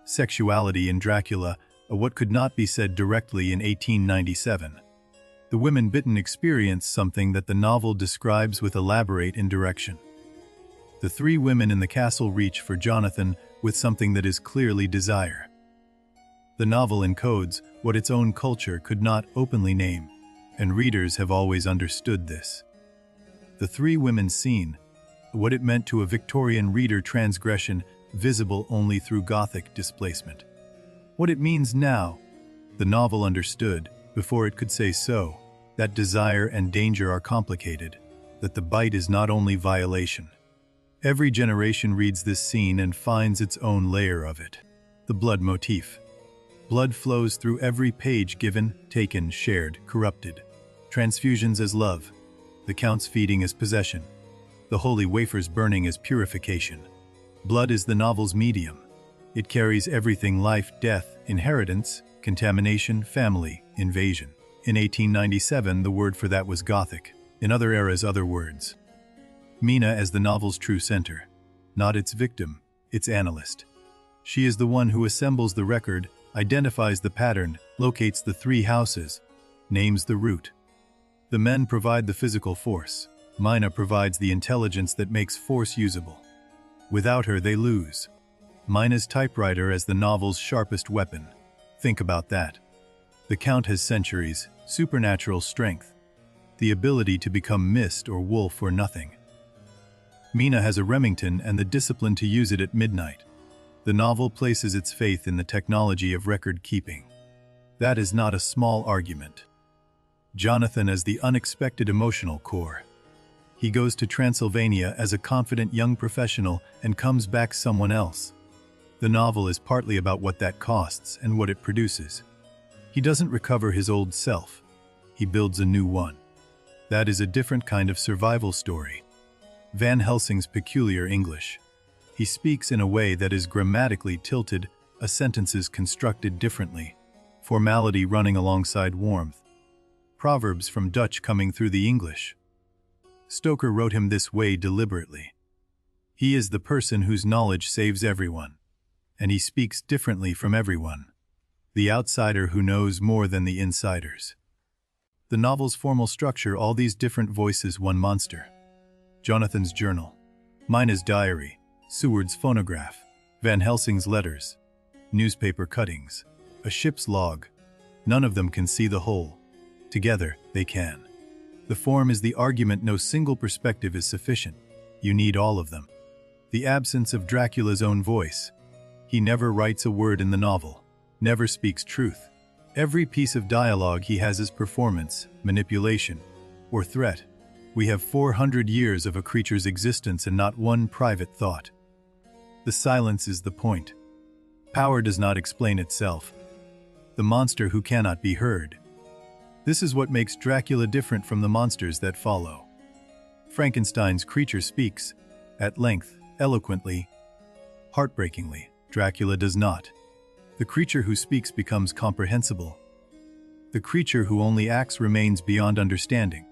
Sexuality in Dracula, what could not be said directly in 1897. The women bitten experience something that the novel describes with elaborate indirection. The three women in the castle reach for Jonathan with something that is clearly desire. The novel encodes what its own culture could not openly name, and readers have always understood this. The three women scene, what it meant to a Victorian reader, transgression visible only through Gothic displacement. What it means now, the novel understood, before it could say so, that desire and danger are complicated, that the bite is not only violation. Every generation reads this scene and finds its own layer of it. The blood motif. Blood flows through every page, given, taken, shared, corrupted. Transfusions as love. The Count's feeding as possession. The holy wafers burning as purification. Blood is the novel's medium. It carries everything: life, death, inheritance, contamination, family, invasion. In 1897, the word for that was Gothic. In other eras, other words. Mina as the novel's true center. Not its victim, its analyst. She is the one who assembles the record, identifies the pattern, locates the three houses, names the route. The men provide the physical force. Mina provides the intelligence that makes force usable. Without her, they lose. Mina's typewriter as the novel's sharpest weapon. Think about that. The Count has centuries, supernatural strength, the ability to become mist or wolf or nothing. Mina has a Remington and the discipline to use it at midnight. The novel places its faith in the technology of record keeping. That is not a small argument. Jonathan as the unexpected emotional core. He goes to Transylvania as a confident young professional and comes back someone else. The novel is partly about what that costs and what it produces. He doesn't recover his old self. He builds a new one. That is a different kind of survival story. Van Helsing's peculiar English. He speaks in a way that is grammatically tilted, sentences constructed differently, formality running alongside warmth. Proverbs from Dutch coming through the English. Stoker wrote him this way deliberately. He is the person whose knowledge saves everyone, and he speaks differently from everyone. The outsider who knows more than the insiders. The novel's formal structure, all these different voices, one monster. Jonathan's journal, Mina's diary, Seward's phonograph, Van Helsing's letters, newspaper cuttings, a ship's log. None of them can see the whole. Together, they can. The form is the argument. No single perspective is sufficient. You need all of them. The absence of Dracula's own voice. He never writes a word in the novel, never speaks truth. Every piece of dialogue he has is performance, manipulation, or threat. We have 400 years of a creature's existence and not one private thought. The silence is the point. Power does not explain itself. the monster who cannot be heard. This is what makes Dracula different from the monsters that follow. Frankenstein's creature speaks, at length, eloquently, heartbreakingly. Dracula does not. The creature who speaks becomes comprehensible. The creature who only acts remains beyond understanding.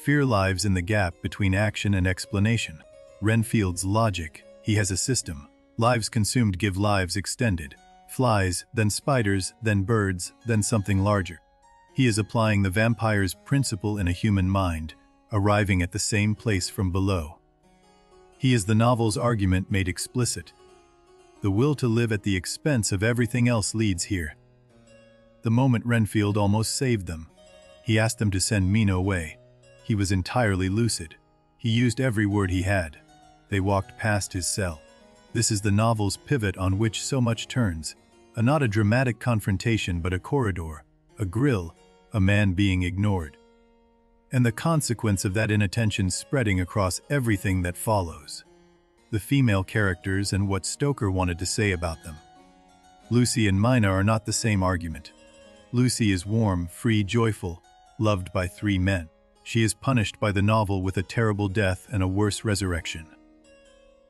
Fear lives in the gap between action and explanation. Renfield's logic, he has a system. Lives consumed give lives extended. Flies, then spiders, then birds, then something larger. He is applying the vampire's principle in a human mind, arriving at the same place from below. He is the novel's argument made explicit. The will to live at the expense of everything else leads here. The moment Renfield almost saved them. He asked them to send Mina away. He was entirely lucid. He used every word he had. They walked past his cell. This is the novel's pivot on which so much turns. Not a dramatic confrontation, but a corridor, a grill, a man being ignored. And the consequence of that inattention spreading across everything that follows. The female characters and what Stoker wanted to say about them. Lucy and Mina are not the same argument. Lucy is warm, free, joyful, loved by 3 men. She is punished by the novel with a terrible death and a worse resurrection.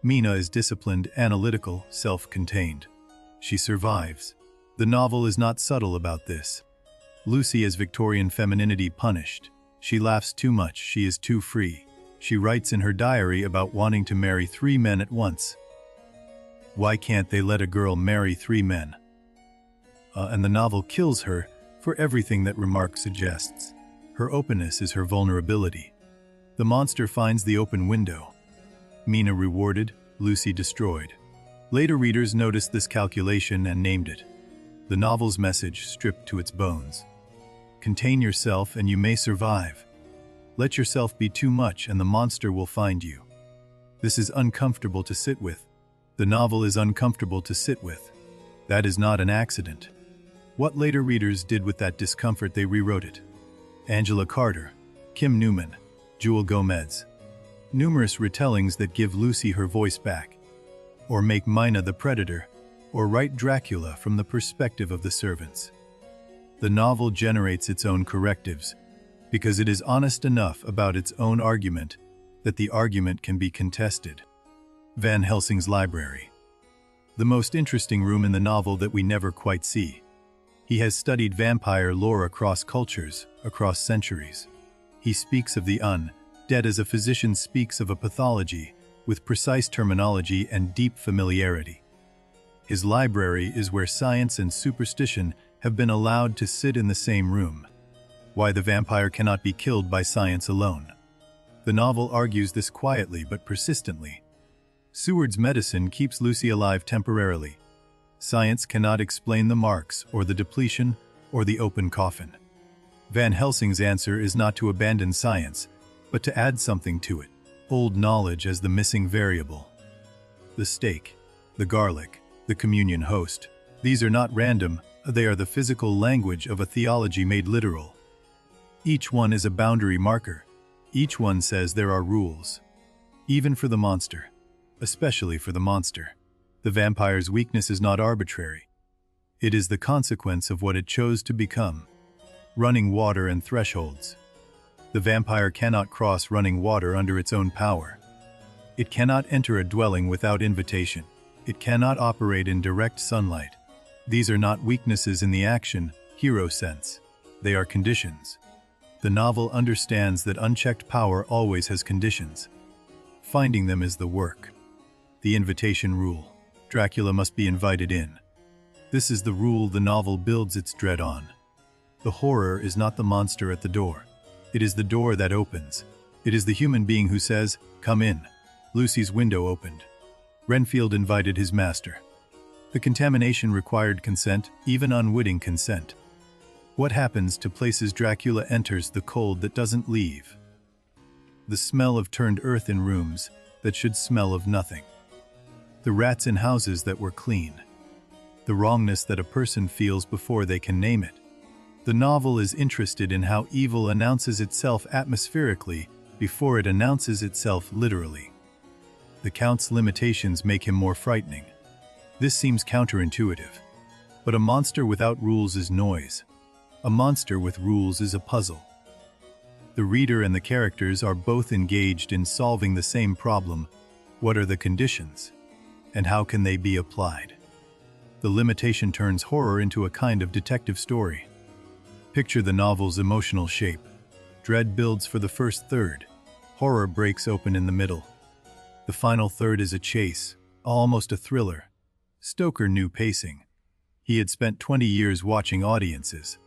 Mina is disciplined, analytical, self-contained. She survives. The novel is not subtle about this. Lucy is Victorian femininity punished. She laughs too much, she is too free. She writes in her diary about wanting to marry 3 men at once. Why can't they let a girl marry 3 men? And the novel kills her for everything that remark suggests. Her openness is her vulnerability. The monster finds the open window. Mina rewarded, Lucy destroyed. Later readers noticed this calculation and named it. The novel's message stripped to its bones. Contain yourself and you may survive. Let yourself be too much and the monster will find you. This is uncomfortable to sit with. The novel is uncomfortable to sit with. That is not an accident. What later readers did with that discomfort, they rewrote it. Angela Carter, Kim Newman, Jewel Gomez. Numerous retellings that give Lucy her voice back, or make Mina the predator, or write Dracula from the perspective of the servants. The novel generates its own correctives, because it is honest enough about its own argument that the argument can be contested. Van Helsing's library. The most interesting room in the novel that we never quite see. He has studied vampire lore across cultures, across centuries. He speaks of the undead as a physician speaks of a pathology, with precise terminology and deep familiarity. His library is where science and superstition have been allowed to sit in the same room. Why the vampire cannot be killed by science alone. The novel argues this quietly but persistently. Seward's medicine keeps Lucy alive temporarily. Science cannot explain the marks or the depletion or the open coffin. Van Helsing's answer is not to abandon science, but to add something to it. Old knowledge as the missing variable. The steak, the garlic, the communion host. These are not random, they are the physical language of a theology made literal. Each one is a boundary marker. Each one says there are rules. Even for the monster. Especially for the monster. The vampire's weakness is not arbitrary. It is the consequence of what it chose to become. Running water and thresholds. The vampire cannot cross running water under its own power. It cannot enter a dwelling without invitation. It cannot operate in direct sunlight. These are not weaknesses in the action, hero sense. They are conditions. The novel understands that unchecked power always has conditions. Finding them is the work. The invitation rule. Dracula must be invited in. This is the rule the novel builds its dread on. The horror is not the monster at the door. It is the door that opens. It is the human being who says, "Come in." Lucy's window opened. Renfield invited his master. The contamination required consent, even unwitting consent. What happens to places Dracula enters the cold that doesn't leave? The smell of turned earth in rooms that should smell of nothing. The rats in houses that were clean. The wrongness that a person feels before they can name it. The novel is interested in how evil announces itself atmospherically before it announces itself literally. The Count's limitations make him more frightening. This seems counterintuitive. But a monster without rules is noise. A monster with rules is a puzzle. The reader and the characters are both engaged in solving the same problem. What are the conditions? And how can they be applied? The limitation turns horror into a kind of detective story. Picture the novel's emotional shape. Dread builds for the first third. Horror breaks open in the middle. The final third is a chase, almost a thriller. Stoker knew pacing. He had spent 20 years watching audiences.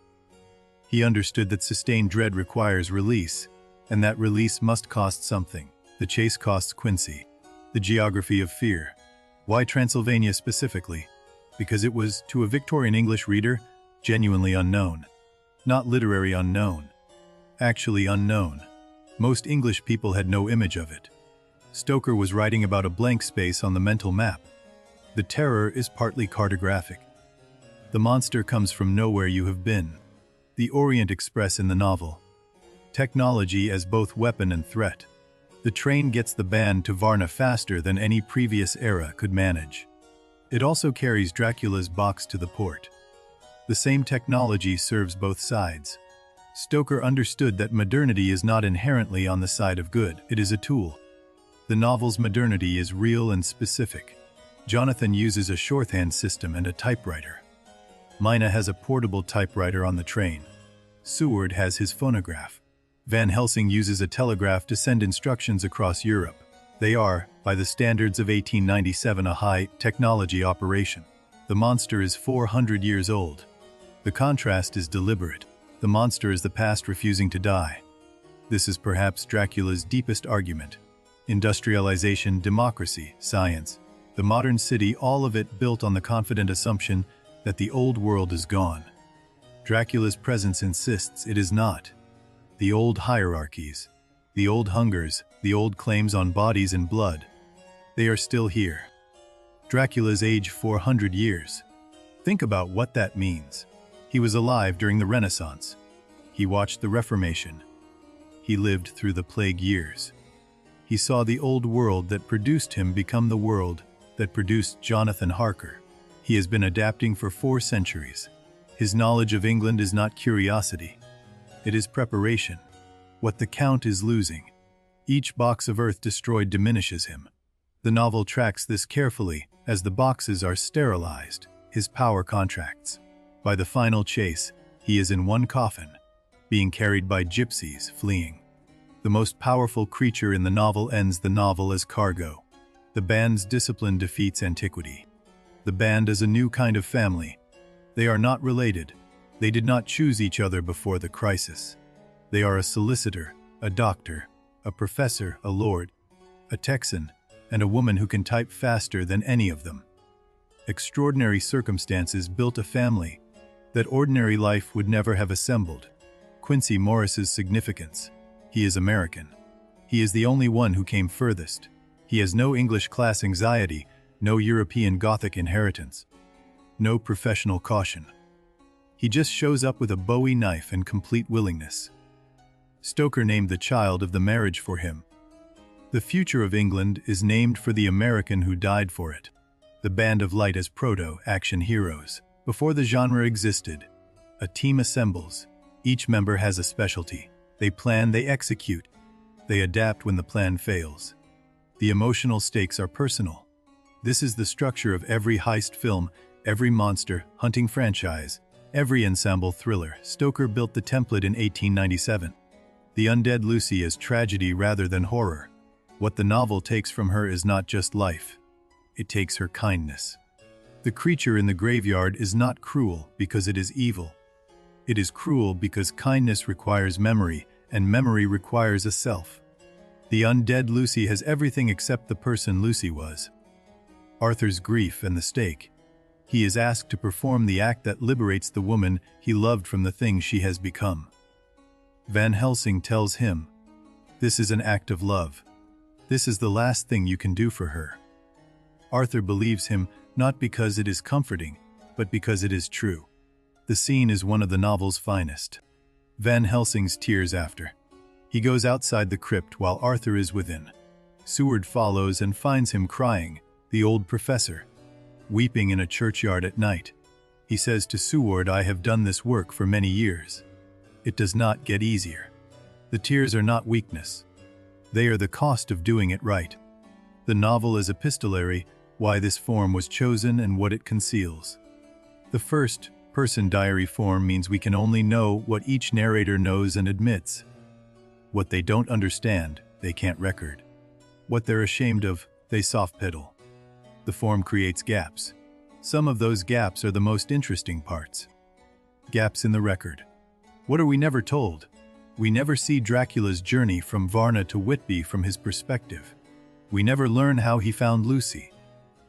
He understood that sustained dread requires release, and that release must cost something. The chase costs Quincy. The geography of fear. Why Transylvania specifically? Because it was, to a Victorian English reader, genuinely unknown. Not literary unknown. Actually unknown. Most English people had no image of it. Stoker was writing about a blank space on the mental map. The terror is partly cartographic. The monster comes from nowhere you have been. The Orient Express in the novel. Technology as both weapon and threat. The train gets the band to Varna faster than any previous era could manage. It also carries Dracula's box to the port. The same technology serves both sides. Stoker understood that modernity is not inherently on the side of good, it is a tool. The novel's modernity is real and specific. Jonathan uses a shorthand system and a typewriter. Mina has a portable typewriter on the train. Seward has his phonograph. Van Helsing uses a telegraph to send instructions across Europe. They are, by the standards of 1897, a high-technology operation. The monster is 400 years old. The contrast is deliberate. The monster is the past refusing to die. This is perhaps Dracula's deepest argument. Industrialization, democracy, science. The modern city, all of it built on the confident assumption that the old world is gone. Dracula's presence insists it is not. The old hierarchies, the old hungers, the old claims on bodies and blood, they are still here. Dracula's age 400 years. Think about what that means. He was alive during the Renaissance. He watched the Reformation. He lived through the plague years. He saw the old world that produced him become the world that produced Jonathan Harker. He has been adapting for 4 centuries. His knowledge of England is not curiosity. It is preparation. What the Count is losing. Each box of earth destroyed diminishes him. The novel tracks this carefully as the boxes are sterilized. His power contracts. By the final chase, he is in one coffin, being carried by gypsies fleeing. The most powerful creature in the novel ends the novel as cargo. The band's discipline defeats antiquity. The band is a new kind of family. They are not related. They did not choose each other before the crisis. They are a solicitor, a doctor, a professor, a lord, a Texan, and a woman who can type faster than any of them. Extraordinary circumstances built a family that ordinary life would never have assembled. Quincy Morris's significance. He is American. He is the only one who came furthest. He has no English class anxiety, no European Gothic inheritance, no professional caution. He just shows up with a Bowie knife and complete willingness. Stoker named the child of the marriage for him. The future of England is named for the American who died for it. The Band of Light as proto-action heroes. Before the genre existed, a team assembles. Each member has a specialty. They plan, they execute. They adapt when the plan fails. The emotional stakes are personal. This is the structure of every heist film, every monster hunting franchise, every ensemble thriller. Stoker built the template in 1897. The undead Lucy is tragedy rather than horror. What the novel takes from her is not just life. It takes her kindness. The creature in the graveyard is not cruel because it is evil. It is cruel because kindness requires memory, and memory requires a self. The undead Lucy has everything except the person Lucy was. Arthur's grief and the stake. He is asked to perform the act that liberates the woman he loved from the thing she has become. Van Helsing tells him, "This is an act of love. This is the last thing you can do for her." Arthur believes him not because it is comforting, but because it is true. The scene is one of the novel's finest. Van Helsing's tears after. He goes outside the crypt while Arthur is within. Seward follows and finds him crying, the old professor, weeping in a churchyard at night. He says to Seward, "I have done this work for many years. It does not get easier." The tears are not weakness. They are the cost of doing it right. The novel is epistolary, why this form was chosen and what it conceals. The first-person diary form means we can only know what each narrator knows and admits. What they don't understand, they can't record. What they're ashamed of, they soft-pedal. The form creates gaps. Some of those gaps are the most interesting parts. Gaps in the record. What are we never told? We never see Dracula's journey from Varna to Whitby from his perspective. We never learn how he found Lucy.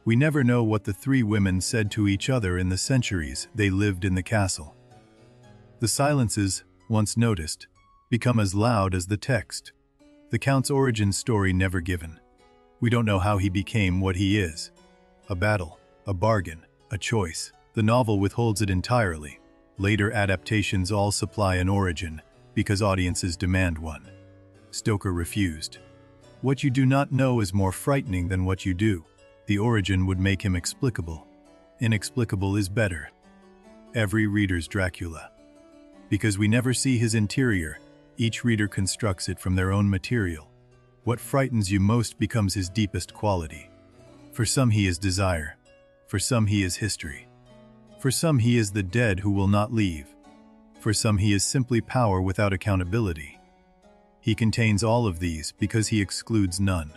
We never know what the three women said to each other in the centuries they lived in the castle. The silences, once noticed, become as loud as the text. The Count's origin story never given. We don't know how he became what he is. A battle, a bargain, a choice. The novel withholds it entirely. Later adaptations all supply an origin, because audiences demand one. Stoker refused. What you do not know is more frightening than what you do. The origin would make him explicable. Inexplicable is better. Every reader's Dracula. Because we never see his interior, each reader constructs it from their own material. What frightens you most becomes his deepest quality. For some he is desire. For some he is history. For some he is the dead who will not leave. For some he is simply power without accountability. He contains all of these because he excludes none.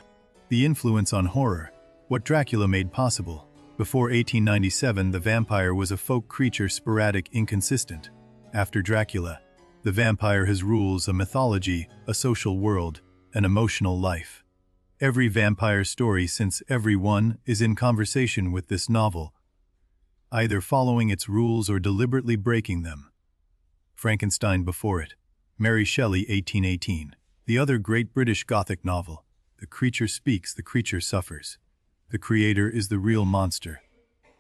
The influence on horror, what Dracula made possible. Before 1897, the vampire was a folk creature, sporadic, inconsistent. After Dracula, the vampire has rules, a mythology, a social world, an emotional life. Every vampire story since every one is in conversation with this novel, either following its rules or deliberately breaking them. Frankenstein before it. Mary Shelley, 1818. The other great British Gothic novel. The creature speaks, the creature suffers. The creator is the real monster.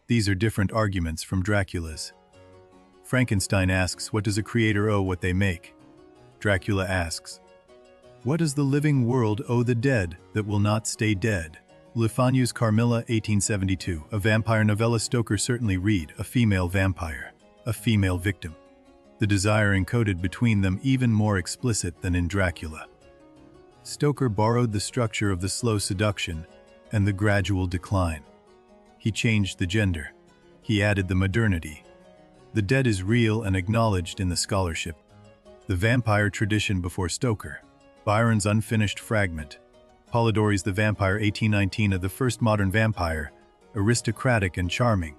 These are different arguments from Dracula's. Frankenstein asks, what does a creator owe what they make? Dracula asks, what does the living world owe the dead that will not stay dead? Le Fanu's Carmilla, 1872. A vampire novella. Stoker certainly read a female vampire, a female victim. The desire encoded between them even more explicit than in Dracula. Stoker borrowed the structure of the slow seduction and the gradual decline. He changed the gender. He added the modernity. The dead is real and acknowledged in the scholarship. The vampire tradition before Stoker. Byron's unfinished fragment. Polidori's The Vampire, 1819. Of the first modern vampire, aristocratic and charming.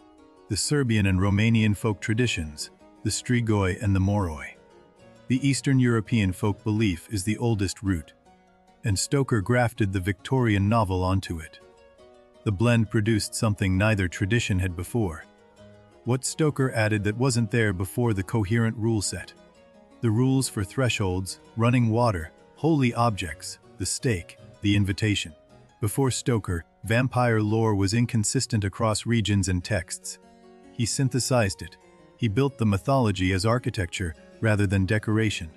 The Serbian and Romanian folk traditions, the Strigoi and the Moroi. The Eastern European folk belief is the oldest root, and Stoker grafted the Victorian novel onto it. The blend produced something neither tradition had before. What Stoker added that wasn't there before: the coherent rule set. The rules for thresholds, running water, holy objects, the stake, the invitation. Before Stoker, vampire lore was inconsistent across regions and texts. He synthesized it. He built the mythology as architecture rather than decoration.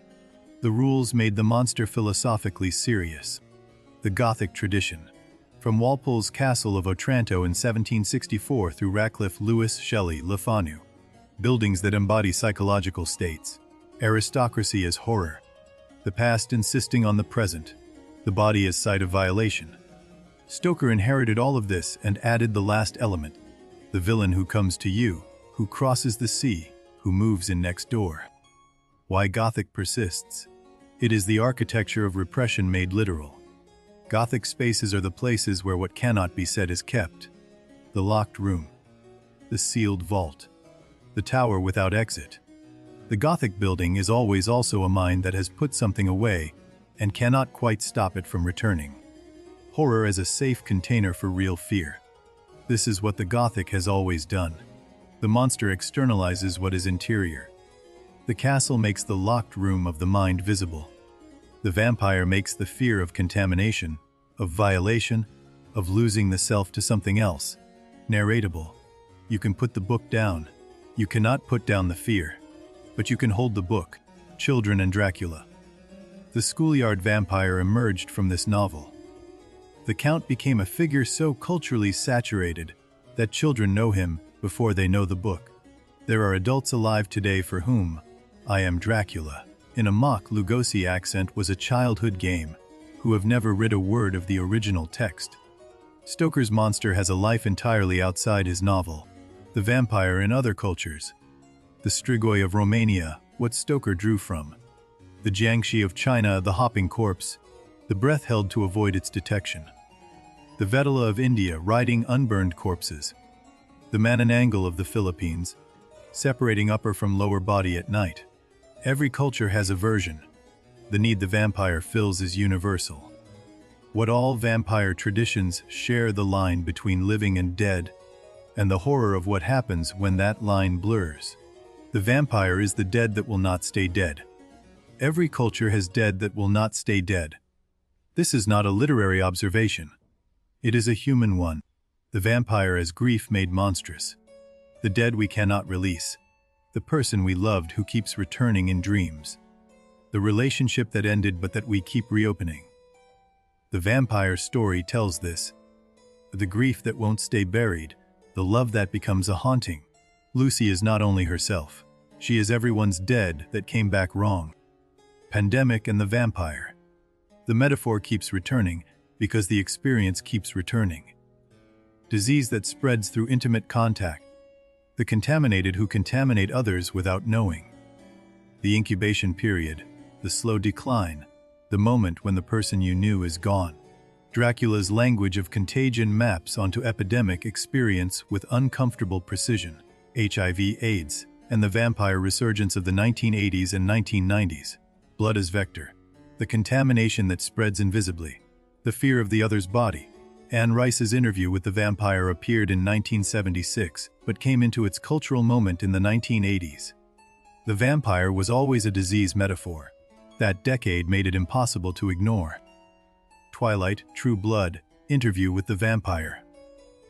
The rules made the monster philosophically serious. The Gothic tradition. From Walpole's Castle of Otranto in 1764 through Radcliffe, Lewis, Shelley, Le Fanu. Buildings that embody psychological states. Aristocracy as horror. The past insisting on the present. The body as site of violation. Stoker inherited all of this and added the last element. The villain who comes to you, who crosses the sea, who moves in next door. Why Gothic persists. It is the architecture of repression made literal. Gothic spaces are the places where what cannot be said is kept. The locked room. The sealed vault. The tower without exit. The Gothic building is always also a mind that has put something away and cannot quite stop it from returning. Horror as a safe container for real fear. This is what the Gothic has always done. The monster externalizes what is interior. The castle makes the locked room of the mind visible. The vampire makes the fear of contamination, of violation, of losing the self to something else, narratable. You can put the book down. You cannot put down the fear. But you can hold the book, Children and Dracula. The schoolyard vampire emerged from this novel. The Count became a figure so culturally saturated that children know him before they know the book. There are adults alive today for whom I Am Dracula, in a mock Lugosi accent, was a childhood game, who have never read a word of the original text. Stoker's monster has a life entirely outside his novel. The vampire in other cultures. The Strigoi of Romania, what Stoker drew from. The Jiangshi of China, the hopping corpse, the breath held to avoid its detection. The Vedala of India, riding unburned corpses. The Manananggal of the Philippines, separating upper from lower body at night. Every culture has a version. The need the vampire fills is universal. What all vampire traditions share the line between living and dead, and the horror of what happens when that line blurs. The vampire is the dead that will not stay dead. Every culture has dead that will not stay dead. This is not a literary observation. It is a human one. The vampire as grief made monstrous. The dead we cannot release. The person we loved who keeps returning in dreams. The relationship that ended but that we keep reopening. The vampire story tells this. The grief that won't stay buried. The love that becomes a haunting. Lucy is not only herself. She is everyone's dead that came back wrong. Pandemic and the vampire. The metaphor keeps returning because the experience keeps returning. Disease that spreads through intimate contact. The contaminated who contaminate others without knowing. The incubation period, the slow decline, the moment when the person you knew is gone. Dracula's language of contagion maps onto epidemic experience with uncomfortable precision. HIV/AIDS, and the vampire resurgence of the 1980s and 1990s. Blood as vector. The contamination that spreads invisibly. The fear of the other's body. Anne Rice's interview with the vampire appeared in 1976, but came into its cultural moment in the 1980s. The vampire was always a disease metaphor. That decade made it impossible to ignore. Twilight, True Blood, Interview with the Vampire.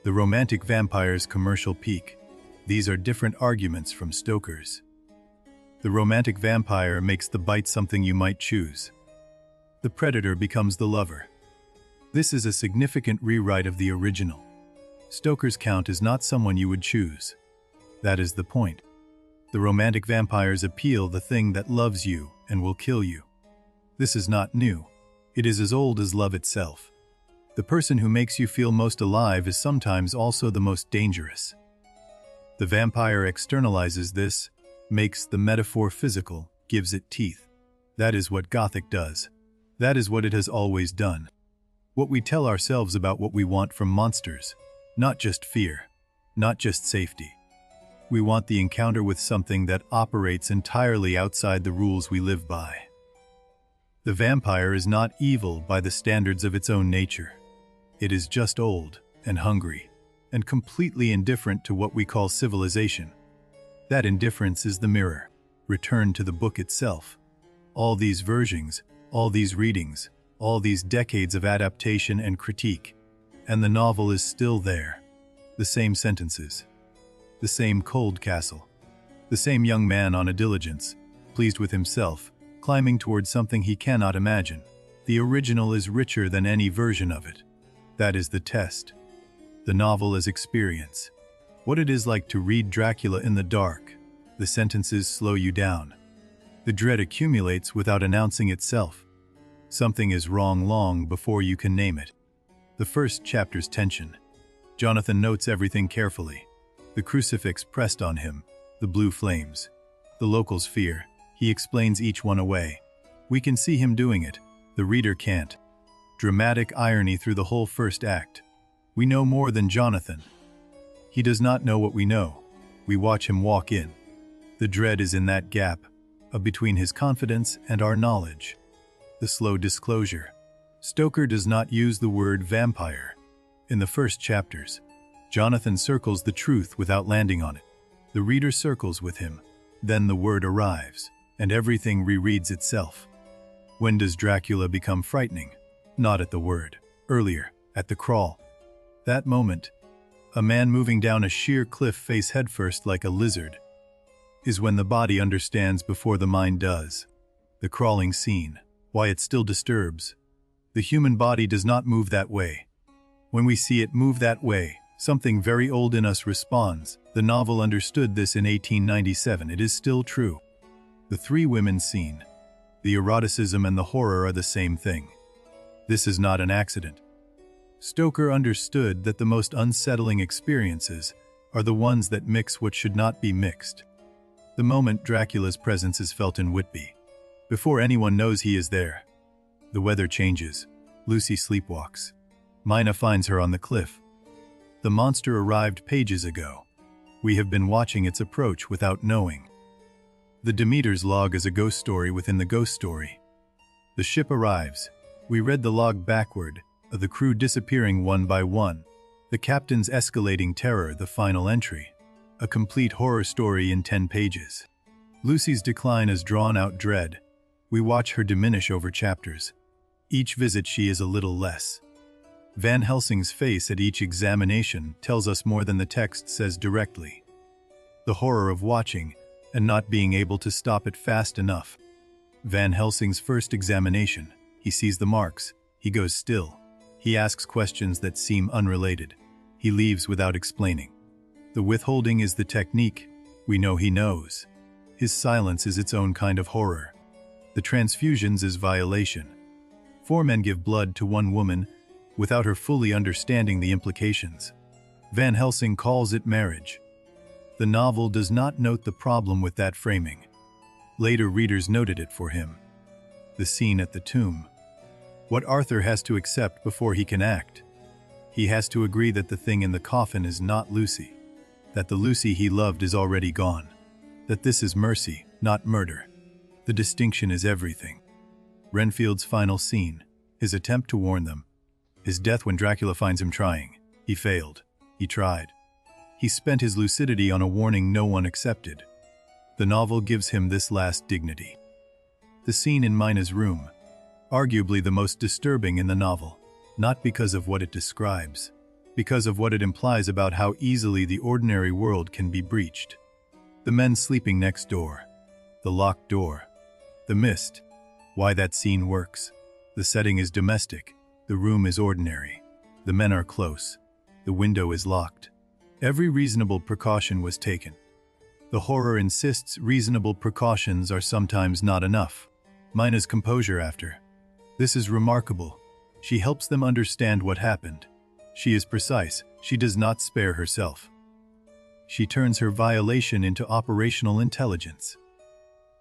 The romantic vampire's commercial peak. These are different arguments from Stoker's. The romantic vampire makes the bite something you might choose. The predator becomes the lover. This is a significant rewrite of the original. Stoker's count is not someone you would choose. That is the point. The romantic vampires appeal the thing that loves you and will kill you. This is not new. It is as old as love itself. The person who makes you feel most alive is sometimes also the most dangerous. The vampire externalizes this, makes the metaphor physical, gives it teeth. That is what Gothic does. That is what it has always done. What we tell ourselves about what we want from monsters. Not just fear. Not just safety. We want the encounter with something that operates entirely outside the rules we live by. The vampire is not evil by the standards of its own nature. It is just old and hungry and completely indifferent to what we call civilization. That indifference is the mirror. Return to the book itself. All these versions, all these readings, all these decades of adaptation and critique, and the novel is still there. The same sentences. The same cold castle. The same young man on a diligence, pleased with himself, climbing towards something he cannot imagine. The original is richer than any version of it. That is the test. The novel as experience. What it is like to read Dracula in the dark. The sentences slow you down. The dread accumulates without announcing itself. Something is wrong long before you can name it. The first chapter's tension. Jonathan notes everything carefully. The crucifix pressed on him, the blue flames, the locals' fear. He explains each one away. We can see him doing it. The reader can't. Dramatic irony through the whole first act. We know more than Jonathan. He does not know what we know. We watch him walk in. The dread is in that gap, between his confidence and our knowledge. The slow disclosure. Stoker does not use the word vampire. In the first chapters, Jonathan circles the truth without landing on it. The reader circles with him. Then the word arrives, and everything rereads itself. When does Dracula become frightening? Not at the word. Earlier, at the crawl. That moment, a man moving down a sheer cliff face headfirst like a lizard, is when the body understands before the mind does. The crawling scene, why it still disturbs. The human body does not move that way. When we see it move that way, Something very old in us responds. The novel understood this in 1897. It is still true. The three women scene. The eroticism and the horror are the same thing. This is not an accident. Stoker understood that the most unsettling experiences are the ones that mix what should not be mixed. The moment Dracula's presence is felt in Whitby, before anyone knows he is there. The weather changes. Lucy sleepwalks. Mina finds her on the cliff. The monster arrived pages ago. We have been watching its approach without knowing. The Demeter's log is a ghost story within the ghost story. The ship arrives. We read the log backward, of the crew disappearing one by one. The captain's escalating terror, the final entry. A complete horror story in 10 pages. Lucy's decline is drawn-out dread. We watch her diminish over chapters. Each visit she is a little less. Van Helsing's face at each examination tells us more than the text says directly. The horror of watching and not being able to stop it fast enough. Van Helsing's first examination. He sees the marks. He goes still. He asks questions that seem unrelated. He leaves without explaining. The withholding is the technique. We know he knows. His silence is its own kind of horror. The transfusions is violation. 4 men give blood to 1 woman without her fully understanding the implications. Van Helsing calls it marriage. The novel does not note the problem with that framing. Later readers noted it for him. The scene at the tomb. What Arthur has to accept before he can act. He has to agree that the thing in the coffin is not Lucy. That the Lucy he loved is already gone. That this is mercy, not murder. The distinction is everything. Renfield's final scene. His attempt to warn them. His death when Dracula finds him trying. He failed. He tried. He spent his lucidity on a warning no one accepted. The novel gives him this last dignity. The scene in Mina's room. Arguably the most disturbing in the novel. Not because of what it describes. Because of what it implies about how easily the ordinary world can be breached. The men sleeping next door. The locked door. The mist. Why that scene works. The setting is domestic. The room is ordinary. The men are close. The window is locked. Every reasonable precaution was taken. The horror insists reasonable precautions are sometimes not enough. Mina's composure after. This is remarkable. She helps them understand what happened. She is precise. She does not spare herself. She turns her violation into operational intelligence.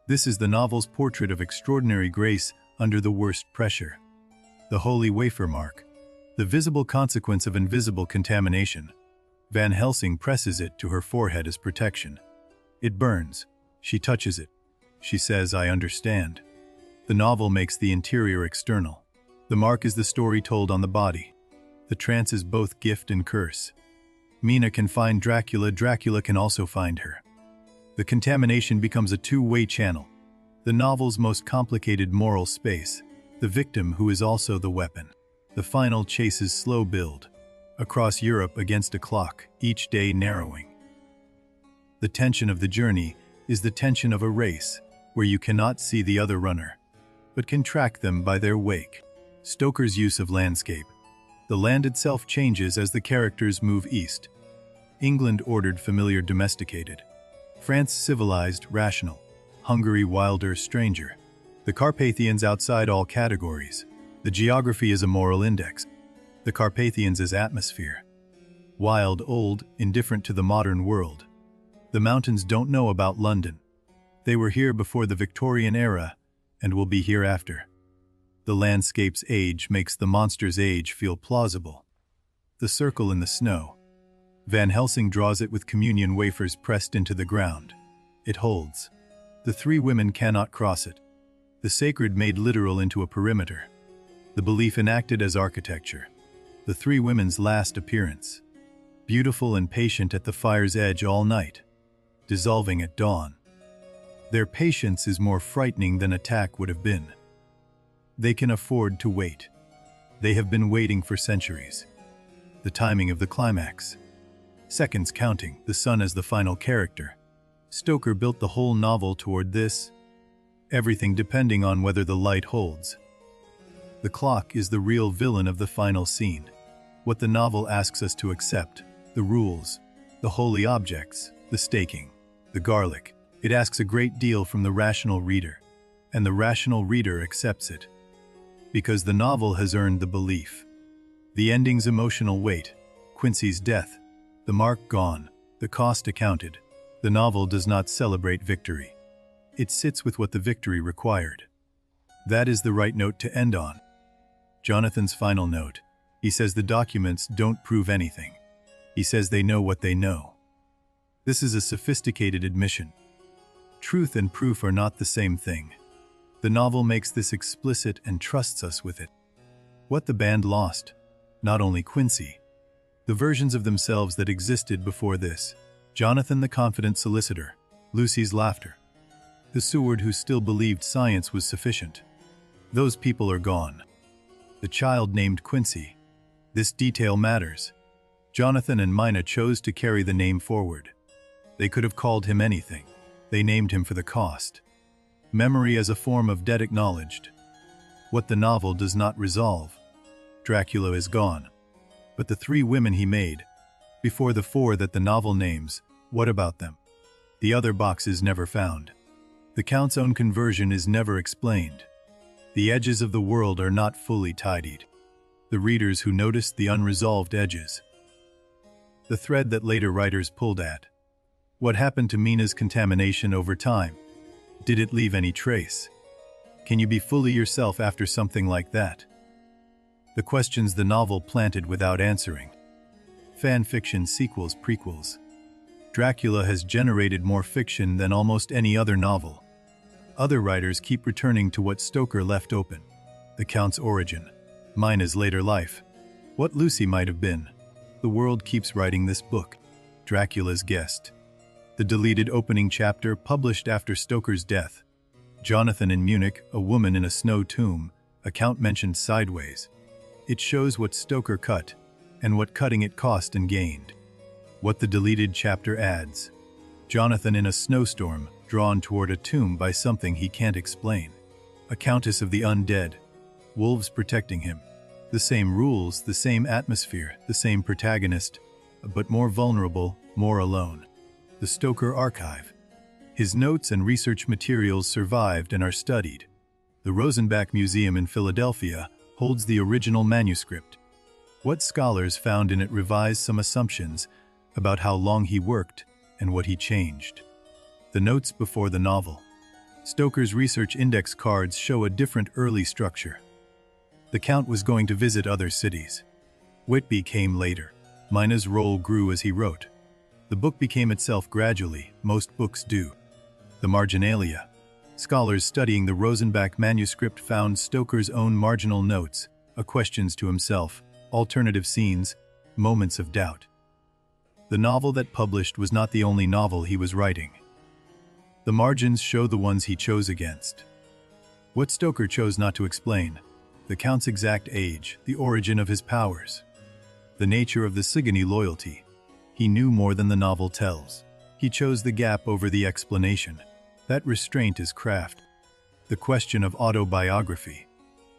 This is the novel's portrait of extraordinary grace under the worst pressure. The holy wafer mark. The visible consequence of invisible contamination. Van Helsing presses it to her forehead as protection. It burns. She touches it. She says, "I understand." The novel makes the interior external. The mark is the story told on the body. The trance is both gift and curse. Mina can find Dracula. Dracula can also find her. The contamination becomes a two-way channel. The novel's most complicated moral space. The victim who is also the weapon. The final chase's slow build. Across Europe against a clock, each day narrowing. The tension of the journey is the tension of a race, where you cannot see the other runner, but can track them by their wake. Stoker's use of landscape. The land itself changes as the characters move east. England ordered, familiar, domesticated. France civilized, rational. Hungary wilder, stranger. The Carpathians outside all categories. The geography is a moral index. The Carpathians is atmosphere. Wild, old, indifferent to the modern world. The mountains don't know about London. They were here before the Victorian era and will be here after. The landscape's age makes the monster's age feel plausible. The circle in the snow. Van Helsing draws it with communion wafers pressed into the ground. It holds. The 3 women cannot cross it. The sacred made literal into a perimeter. The belief enacted as architecture. The 3 women's last appearance. Beautiful and patient at the fire's edge all night. Dissolving at dawn. Their patience is more frightening than attack would have been. They can afford to wait. They have been waiting for centuries. The timing of the climax. Seconds counting, the sun as the final character. Stoker built the whole novel toward this. Everything depending on whether the light holds. The clock is the real villain of the final scene. What the novel asks us to accept. the rules, the holy objects, the staking, the garlic. It asks a great deal from the rational reader, and the rational reader accepts it. Because the novel has earned the belief. The ending's emotional weight, Quincy's death, the mark gone, the cost accounted. The novel does not celebrate victory. It sits with what the victory required. That is the right note to end on. Jonathan's final note. He says the documents don't prove anything. He says they know what they know. This is a sophisticated admission. Truth and proof are not the same thing. The novel makes this explicit and trusts us with it. What the band lost, not only Quincy, the versions of themselves that existed before this, Jonathan the confident solicitor, Lucy's laughter, the Seward who still believed science was sufficient. Those people are gone. The child named Quincy. This detail matters. Jonathan and Mina chose to carry the name forward. They could have called him anything. They named him for the cost. Memory as a form of debt acknowledged. What the novel does not resolve. Dracula is gone. But the 3 women he made, before the 4 that the novel names, what about them? The other box is never found. The Count's own conversion is never explained. The edges of the world are not fully tidied. The readers who noticed the unresolved edges. The thread that later writers pulled at. What happened to Mina's contamination over time? Did it leave any trace? Can you be fully yourself after something like that? The questions the novel planted without answering. Fan fiction sequels, prequels. Dracula has generated more fiction than almost any other novel. Other writers keep returning to what Stoker left open. The Count's origin. Mina's later life. What Lucy might have been. The world keeps writing this book. Dracula's guest. The deleted opening chapter published after Stoker's death. Jonathan in Munich, a woman in a snow tomb, a Count mentioned sideways. It shows what Stoker cut, and what cutting it cost and gained. What the deleted chapter adds. Jonathan in a snowstorm, drawn toward a tomb by something he can't explain. A countess of the undead. Wolves protecting him. The same rules, the same atmosphere, the same protagonist, but more vulnerable, more alone. The Stoker archive. His notes and research materials survived and are studied. The Rosenbach Museum in Philadelphia holds the original manuscript. What scholars found in it revise some assumptions about how long he worked and what he changed. The notes before the novel. Stoker's research index cards show a different early structure. The Count was going to visit other cities. Whitby came later. Mina's role grew as he wrote. The book became itself gradually, most books do. The marginalia. Scholars studying the Rosenbach manuscript found Stoker's own marginal notes, questions to himself, alternative scenes, moments of doubt. The novel that published was not the only novel he was writing. The margins show the ones he chose against. What Stoker chose not to explain. The Count's exact age, the origin of his powers. The nature of the Sigony loyalty. He knew more than the novel tells. He chose the gap over the explanation. That restraint is craft. The question of autobiography.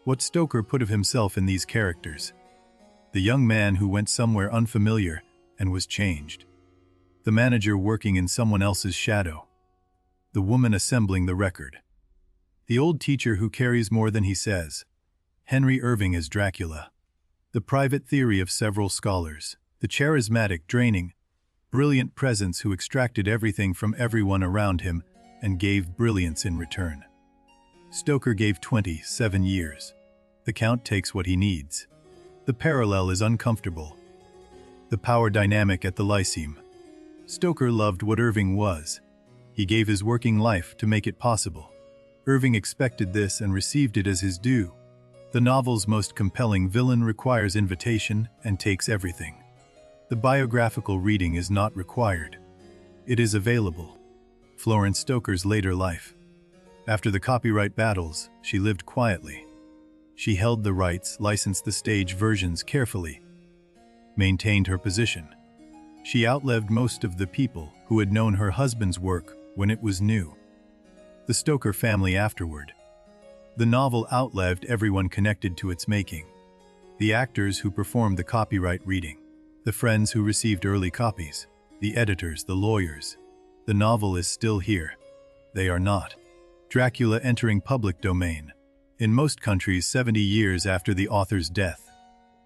What Stoker put of himself in these characters. The young man who went somewhere unfamiliar and was changed. The manager working in someone else's shadow. The woman assembling the record. The old teacher who carries more than he says. Henry Irving as Dracula. The private theory of several scholars. The charismatic, draining, brilliant presence who extracted everything from everyone around him and gave brilliance in return. Stoker gave 27 years. The Count takes what he needs. The parallel is uncomfortable. The power dynamic at the Lyceum. Stoker loved what Irving was. He gave his working life to make it possible. Irving expected this and received it as his due. The novel's most compelling villain requires invitation and takes everything. The biographical reading is not required. It is available. Florence Stoker's later life. After the copyright battles, she lived quietly. She held the rights, licensed the stage versions carefully, maintained her position. She outlived most of the people who had known her husband's work when it was new. The Stoker family afterward. The novel outlived everyone connected to its making. The actors who performed the copyright reading. The friends who received early copies, the editors, the lawyers. The novel is still here. They are not. Dracula entering public domain. In most countries, 70 years after the author's death.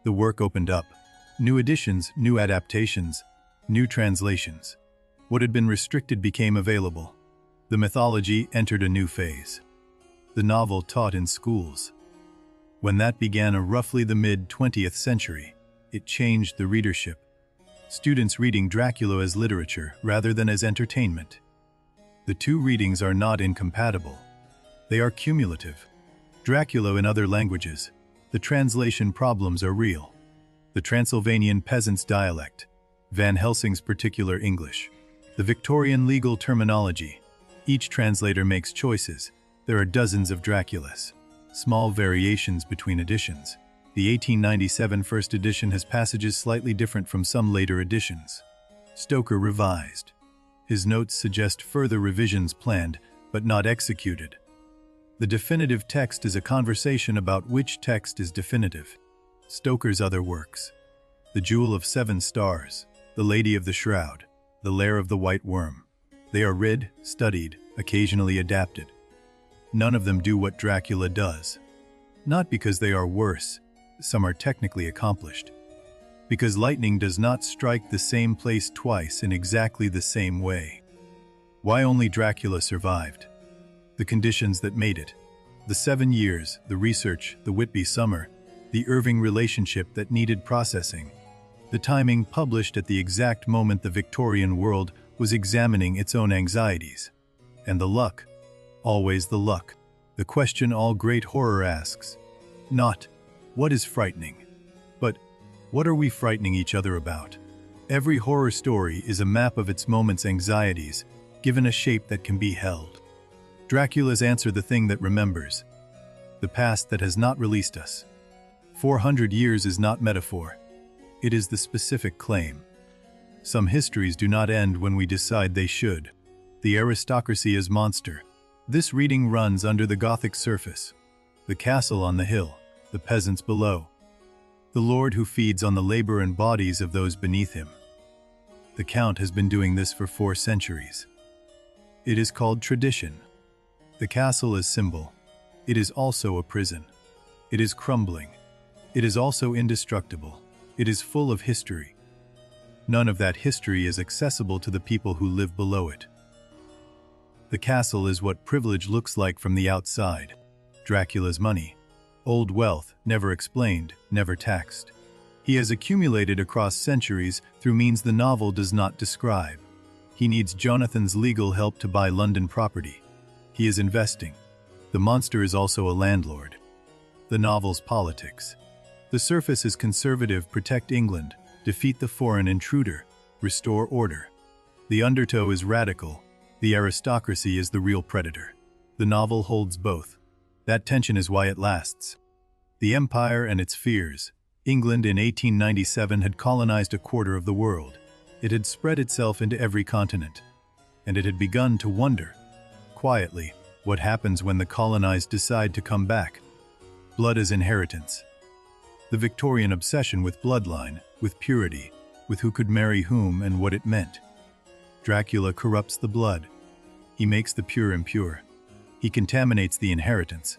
The work opened up. New editions, new adaptations, new translations. What had been restricted became available. The mythology entered a new phase. The novel taught in schools. When that began roughly the mid-20th century, it changed the readership. Students reading Dracula as literature rather than as entertainment. The two readings are not incompatible. They are cumulative. Dracula in other languages. The translation problems are real. The Transylvanian peasant's dialect. Van Helsing's particular English. The Victorian legal terminology. Each translator makes choices. There are dozens of Draculas. Small variations between editions. The 1897 first edition has passages slightly different from some later editions. Stoker revised. His notes suggest further revisions planned, but not executed. The definitive text is a conversation about which text is definitive. Stoker's other works. The Jewel of Seven Stars, The Lady of the Shroud, The Lair of the White Worm. They are read, studied, occasionally adapted. None of them do what Dracula does. Not because they are worse, some are technically accomplished. Because lightning does not strike the same place twice in exactly the same way. Why only Dracula survived? The conditions that made it. The 7 years, the research, the Whitby summer, the Irving relationship that needed processing. The timing published at the exact moment the Victorian world was examining its own anxieties. And the luck. Always the luck. The question all great horror asks. Not, what is frightening? But, what are we frightening each other about? Every horror story is a map of its moment's anxieties, given a shape that can be held. Dracula's answer the thing that remembers. The past that has not released us. 400 years is not metaphor. It is the specific claim. Some histories do not end when we decide they should. The aristocracy is monster. This reading runs under the Gothic surface. The castle on the hill, the peasants below. The lord who feeds on the labor and bodies of those beneath him. The Count has been doing this for 4 centuries. It is called tradition. The castle is symbol. It is also a prison. It is crumbling. It is also indestructible. It is full of history. None of that history is accessible to the people who live below it. The castle is what privilege looks like from the outside. Dracula's money. Old wealth, never explained, never taxed. He has accumulated across centuries through means the novel does not describe. He needs Jonathan's legal help to buy London property. He is investing. The monster is also a landlord. The novel's politics. The surface is conservative, protect England, defeat the foreign intruder, restore order. The undertow is radical. The aristocracy is the real predator. The novel holds both. That tension is why it lasts. The empire and its fears. England in 1897 had colonized a quarter of the world. It had spread itself into every continent. And it had begun to wonder, quietly, what happens when the colonized decide to come back. Blood as inheritance. The Victorian obsession with bloodline, with purity, with who could marry whom and what it meant. Dracula corrupts the blood. He makes the pure impure. He contaminates the inheritance.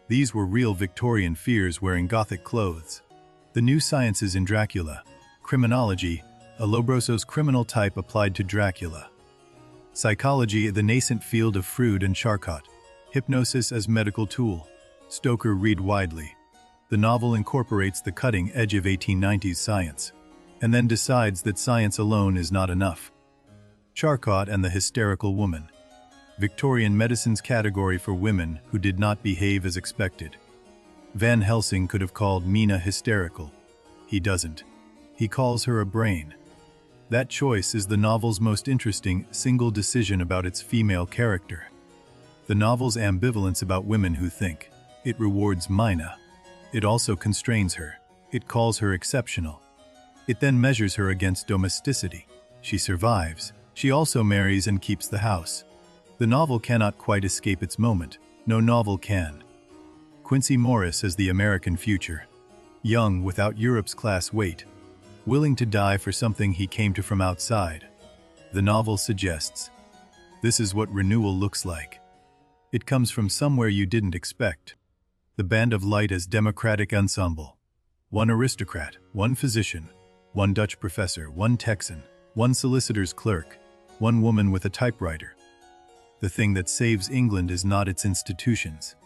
These were real Victorian fears wearing Gothic clothes. The new sciences in Dracula. Criminology, a Lombroso's criminal type applied to Dracula. Psychology, the nascent field of Freud and Charcot. Hypnosis as medical tool. Stoker read widely. The novel incorporates the cutting edge of 1890s science, and then decides that science alone is not enough. Charcot and the hysterical woman. Victorian medicine's category for women who did not behave as expected. Van Helsing could have called Mina hysterical. He doesn't. He calls her a brain. That choice is the novel's most interesting single decision about its female character. The novel's ambivalence about women who think. It rewards Mina. It also constrains her. It calls her exceptional. It then measures her against domesticity. She survives. She also marries and keeps the house. The novel cannot quite escape its moment. No novel can. Quincy Morris as the American future. Young without Europe's class weight. willing to die for something he came to from outside. The novel suggests, this is what renewal looks like. It comes from somewhere you didn't expect. The Band of Light as democratic ensemble. One aristocrat, one physician, one Dutch professor, one Texan, one solicitor's clerk, one woman with a typewriter. The thing that saves England is not its institutions.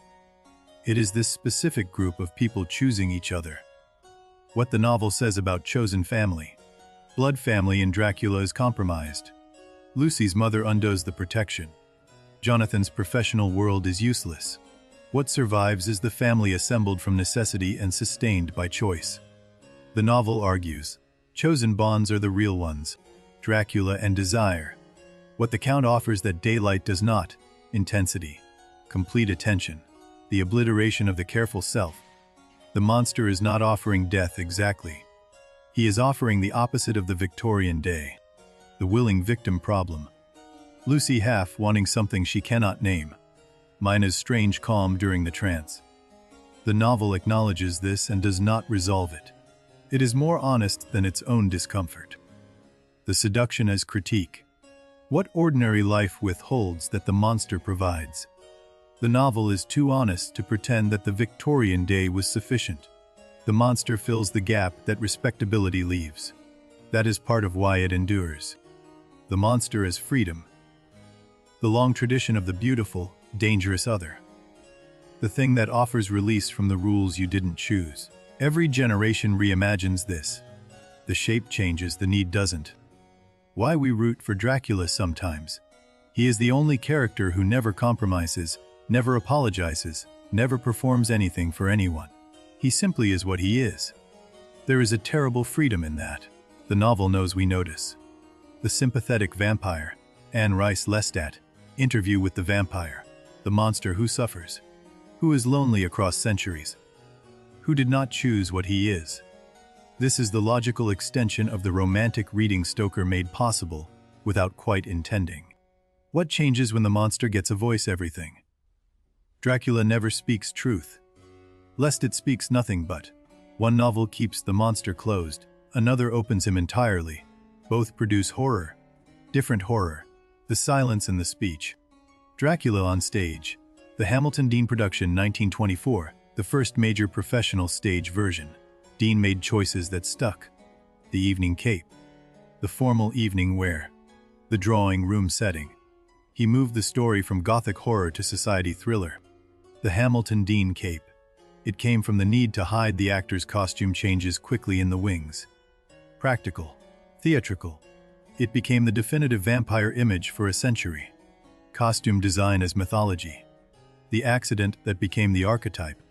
It is this specific group of people choosing each other. What the novel says about chosen family. Blood family in Dracula is compromised. Lucy's mother undoes the protection. Jonathan's professional world is useless. What survives is the family assembled from necessity and sustained by choice. The novel argues, chosen bonds are the real ones, Dracula and desire. What the Count offers that daylight does not, intensity, complete attention, the obliteration of the careful self. The monster is not offering death exactly. He is offering the opposite of the Victorian day, the willing victim problem. Lucy half wanting something she cannot name. Mina's strange calm during the trance. The novel acknowledges this and does not resolve it. It is more honest than its own discomfort. The seduction as critique. What ordinary life withholds that the monster provides? The novel is too honest to pretend that the Victorian day was sufficient. The monster fills the gap that respectability leaves. That is part of why it endures. The monster as freedom. The long tradition of the beautiful, dangerous other. The thing that offers release from the rules you didn't choose. Every generation reimagines this. The shape changes, the need doesn't. Why we root for Dracula sometimes. He is the only character who never compromises, never apologizes, never performs anything for anyone. He simply is what he is. There is a terrible freedom in that. The novel knows we notice. The sympathetic vampire, Anne Rice Lestat, interview with the vampire, the monster who suffers, who is lonely across centuries, who did not choose what he is. This is the logical extension of the romantic reading Stoker made possible without quite intending. What changes when the monster gets a voice? Everything. Dracula never speaks truth. Lestat speaks nothing but. One novel keeps the monster closed, another opens him entirely. Both produce horror. Different horror. The silence and the speech. Dracula on stage. The Hamilton Dean production 1924, the first major professional stage version. Dean made choices that stuck. The evening cape. The formal evening wear. The drawing room setting. He moved the story from gothic horror to society thriller. The Hamilton Dean cape. It came from the need to hide the actor's costume changes quickly in the wings. Practical. Theatrical. It became the definitive vampire image for a century. Costume design as mythology. The accident that became the archetype.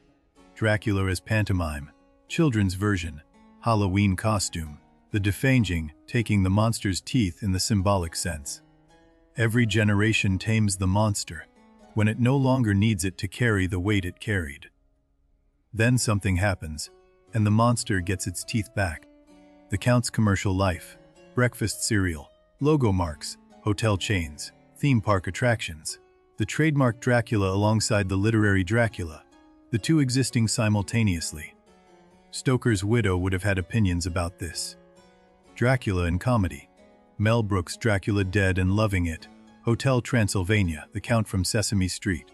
Dracula as pantomime. Children's version. Halloween costume. The defanging, taking the monster's teeth in the symbolic sense. Every generation tames the monster, when it no longer needs it to carry the weight it carried. Then something happens, and the monster gets its teeth back. The Count's commercial life. Breakfast cereal, logo marks, hotel chains, theme park attractions. The trademark Dracula alongside the literary Dracula, the two existing simultaneously. Stoker's widow would have had opinions about this. Dracula in comedy. Mel Brooks' Dracula Dead and Loving It. Hotel Transylvania, The Count from Sesame Street.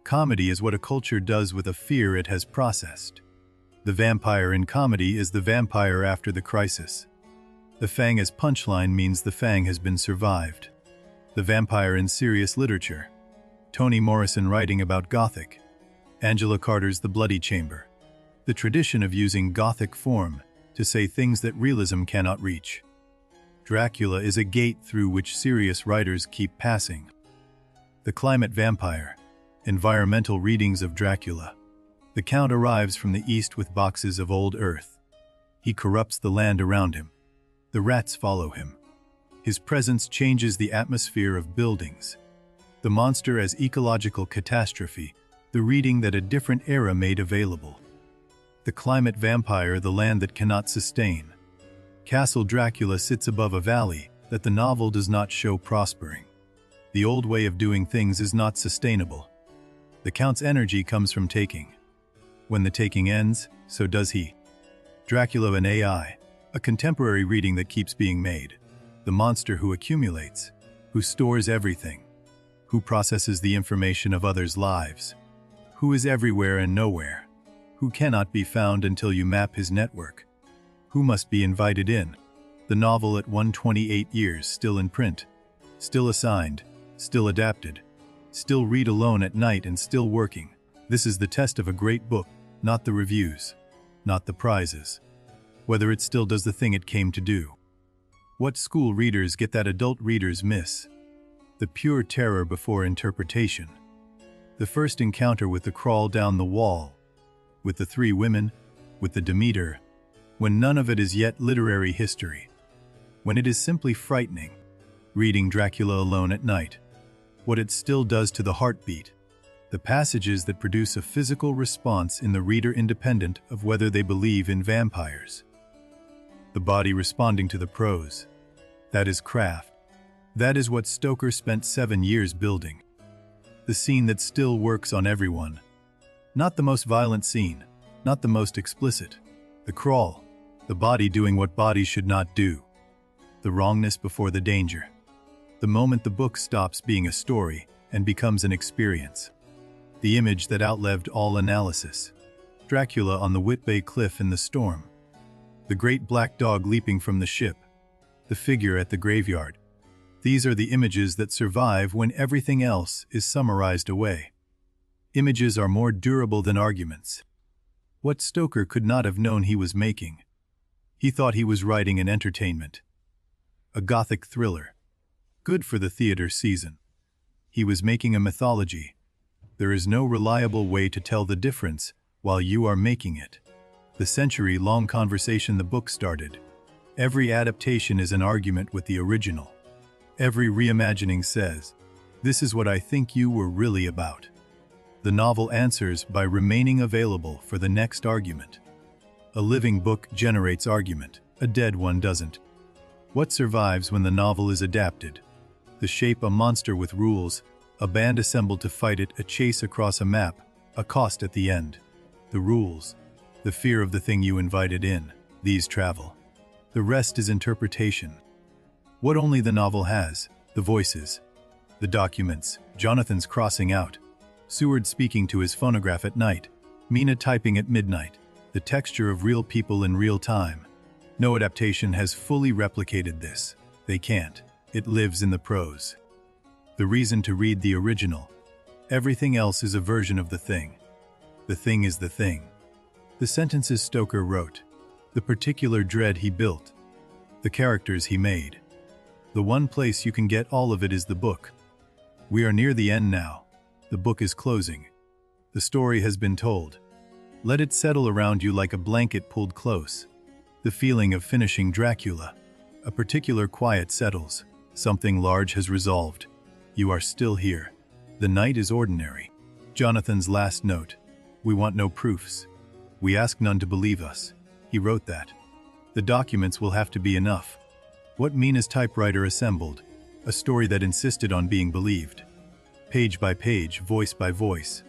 Comedy is what a culture does with a fear it has processed. The vampire in comedy is the vampire after the crisis. The fang as punchline means the fang has been survived. The vampire in serious literature. Toni Morrison writing about Gothic. Angela Carter's The Bloody Chamber. The tradition of using Gothic form to say things that realism cannot reach. Dracula is a gate through which serious writers keep passing. The climate vampire. Environmental readings of Dracula. The Count arrives from the east with boxes of old earth. He corrupts the land around him. The rats follow him. His presence changes the atmosphere of buildings. The monster as ecological catastrophe, the reading that a different era made available. The climate vampire, the land that cannot sustain. Castle Dracula sits above a valley that the novel does not show prospering. The old way of doing things is not sustainable. The Count's energy comes from taking. When the taking ends, so does he. Dracula an AI. A contemporary reading that keeps being made. The monster who accumulates, who stores everything, who processes the information of others' lives, who is everywhere and nowhere, who cannot be found until you map his network, who must be invited in. The novel at 128 years, still in print, still assigned, still adapted, still read alone at night and still working. This is the test of a great book, not the reviews, not the prizes. Whether it still does the thing it came to do. What school readers get that adult readers miss. The pure terror before interpretation. The first encounter with the crawl down the wall, with the three women, with the Demeter, when none of it is yet literary history. When it is simply frightening, reading Dracula alone at night. What it still does to the heartbeat. The passages that produce a physical response in the reader independent of whether they believe in vampires. The body responding to the prose. That is craft. That is what Stoker spent 7 years building. The scene that still works on everyone. Not the most violent scene, not the most explicit. The crawl, the body doing what bodies should not do. The wrongness before the danger. The moment the book stops being a story and becomes an experience. The image that outlived all analysis. Dracula on the Whitby cliff in the storm. The great black dog leaping from the ship. The figure at the graveyard. These are the images that survive when everything else is summarized away. Images are more durable than arguments. What Stoker could not have known he was making. He thought he was writing an entertainment. A gothic thriller. Good for the theater season. He was making a mythology. There is no reliable way to tell the difference while you are making it. The century-long conversation the book started. Every adaptation is an argument with the original. Every reimagining says, "This is what I think you were really about." The novel answers by remaining available for the next argument. A living book generates argument, a dead one doesn't. What survives when the novel is adapted? The shape, a monster with rules, a band assembled to fight it, a chase across a map, a cost at the end. The rules, the fear of the thing you invited in, these travel. The rest is interpretation. What only the novel has, the voices, the documents, Jonathan's crossing out, Seward speaking to his phonograph at night, Mina typing at midnight, the texture of real people in real time. No adaptation has fully replicated this. They can't. It lives in the prose. The reason to read the original. Everything else is a version of the thing. The thing is the thing. The sentences Stoker wrote. The particular dread he built. The characters he made. The one place you can get all of it is the book. We are near the end now. The book is closing. The story has been told. Let it settle around you like a blanket pulled close. The feeling of finishing Dracula. A particular quiet settles. Something large has resolved. You are still here. The night is ordinary. Jonathan's last note. We want no proofs. We ask none to believe us. He wrote that. The documents will have to be enough. What Mina's typewriter assembled. A story that insisted on being believed. Page by page, voice by voice.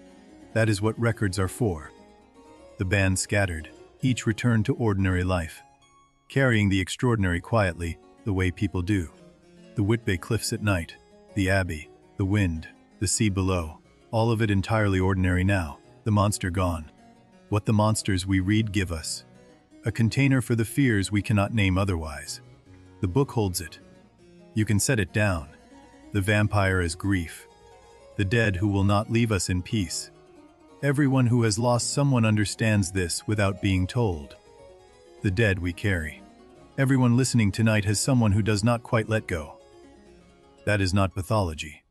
That is what records are for. The band scattered. Each returned to ordinary life. Carrying the extraordinary quietly, the way people do. The Whitby cliffs at night. The abbey. The wind. The sea below. All of it entirely ordinary now. The monster gone. What the monsters we read give us. A container for the fears we cannot name otherwise. The book holds it. You can set it down. The vampire is grief. The dead who will not leave us in peace. Everyone who has lost someone understands this without being told. The dead we carry. Everyone listening tonight has someone who does not quite let go. That is not pathology.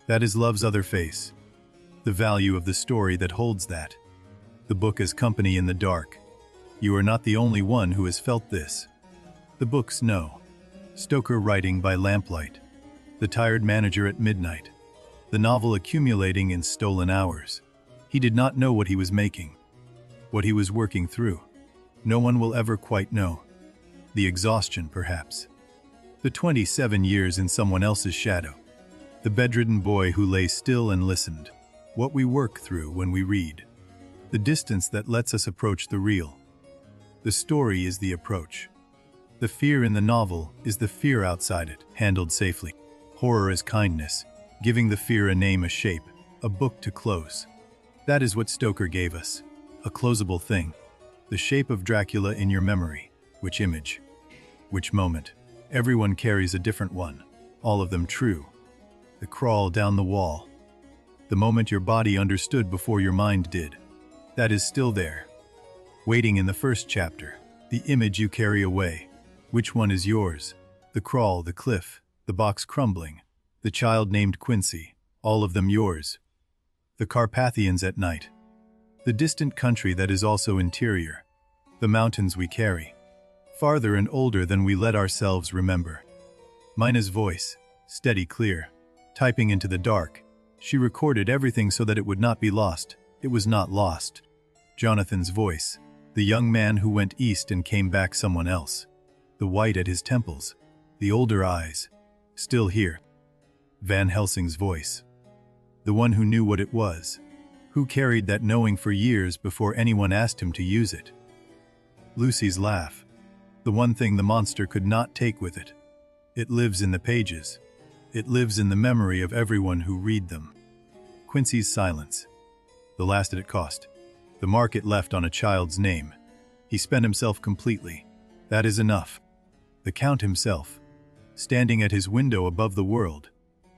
That is love's other face. The value of the story that holds that. The book is company in the dark. You are not the only one who has felt this. The books know. Stoker writing by lamplight. The tired manager at midnight. The novel accumulating in stolen hours. He did not know what he was making. What he was working through. No one will ever quite know. The exhaustion, perhaps. The 27 years in someone else's shadow. The bedridden boy who lay still and listened. What we work through when we read. The distance that lets us approach the real. The story is the approach. The fear in the novel is the fear outside it, handled safely. Horror is kindness, giving the fear a name, a shape, a book to close. That is what Stoker gave us, a closable thing. The shape of Dracula in your memory. Which image? Which moment? Everyone carries a different one, all of them true. The crawl down the wall. The moment your body understood before your mind did. That is still there. Waiting in the first chapter. The image you carry away. Which one is yours? The crawl, the cliff, the box crumbling, the child named Quincy, all of them yours. The Carpathians at night. The distant country that is also interior. The mountains we carry. Farther and older than we let ourselves remember. Mina's voice, steady, clear, typing into the dark. She recorded everything so that it would not be lost. It was not lost. Jonathan's voice, the young man who went east and came back someone else. The white at his temples, the older eyes, still here. Van Helsing's voice, the one who knew what it was, who carried that knowing for years before anyone asked him to use it. Lucy's laugh, the one thing the monster could not take with it. It lives in the pages. It lives in the memory of everyone who read them. Quincy's silence, the last that it cost. The mark it left on a child's name. He spent himself completely. That is enough. The Count himself, standing at his window above the world,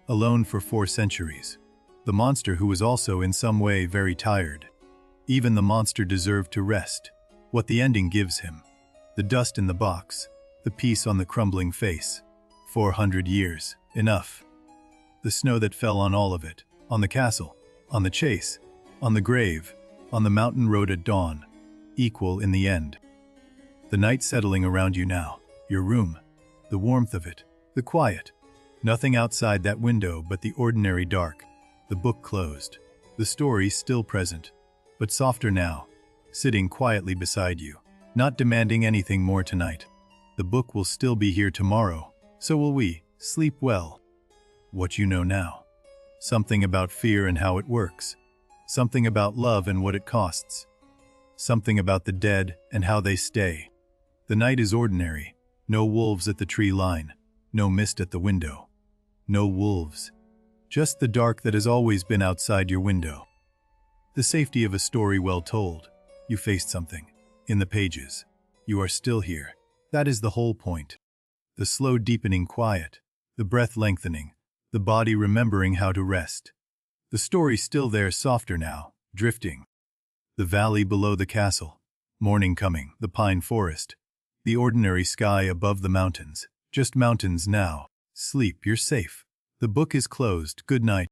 alone for 4 centuries. The monster who was also in some way very tired. Even the monster deserved to rest. What the ending gives him. The dust in the box, the peace on the crumbling face. 400 years, enough. The snow that fell on all of it, on the castle, on the chase, on the grave, on the mountain road at dawn, equal in the end. The night settling around you now, your room, the warmth of it, the quiet. Nothing outside that window but the ordinary dark. The book closed. The story still present, but softer now, sitting quietly beside you, not demanding anything more tonight. The book will still be here tomorrow, so will we. Sleep well. What you know now. Something about fear and how it works. Something about love and what it costs. Something about the dead and how they stay. The night is ordinary. No wolves at the tree line. No mist at the window. No wolves. Just the dark that has always been outside your window. The safety of a story well told. You faced something. In the pages. You are still here. That is the whole point. The slow deepening quiet. The breath lengthening. The body remembering how to rest. The story still there, softer now, drifting. The valley below the castle. Morning coming, the pine forest. The ordinary sky above the mountains. Just mountains now. Sleep, you're safe. The book is closed. Good night.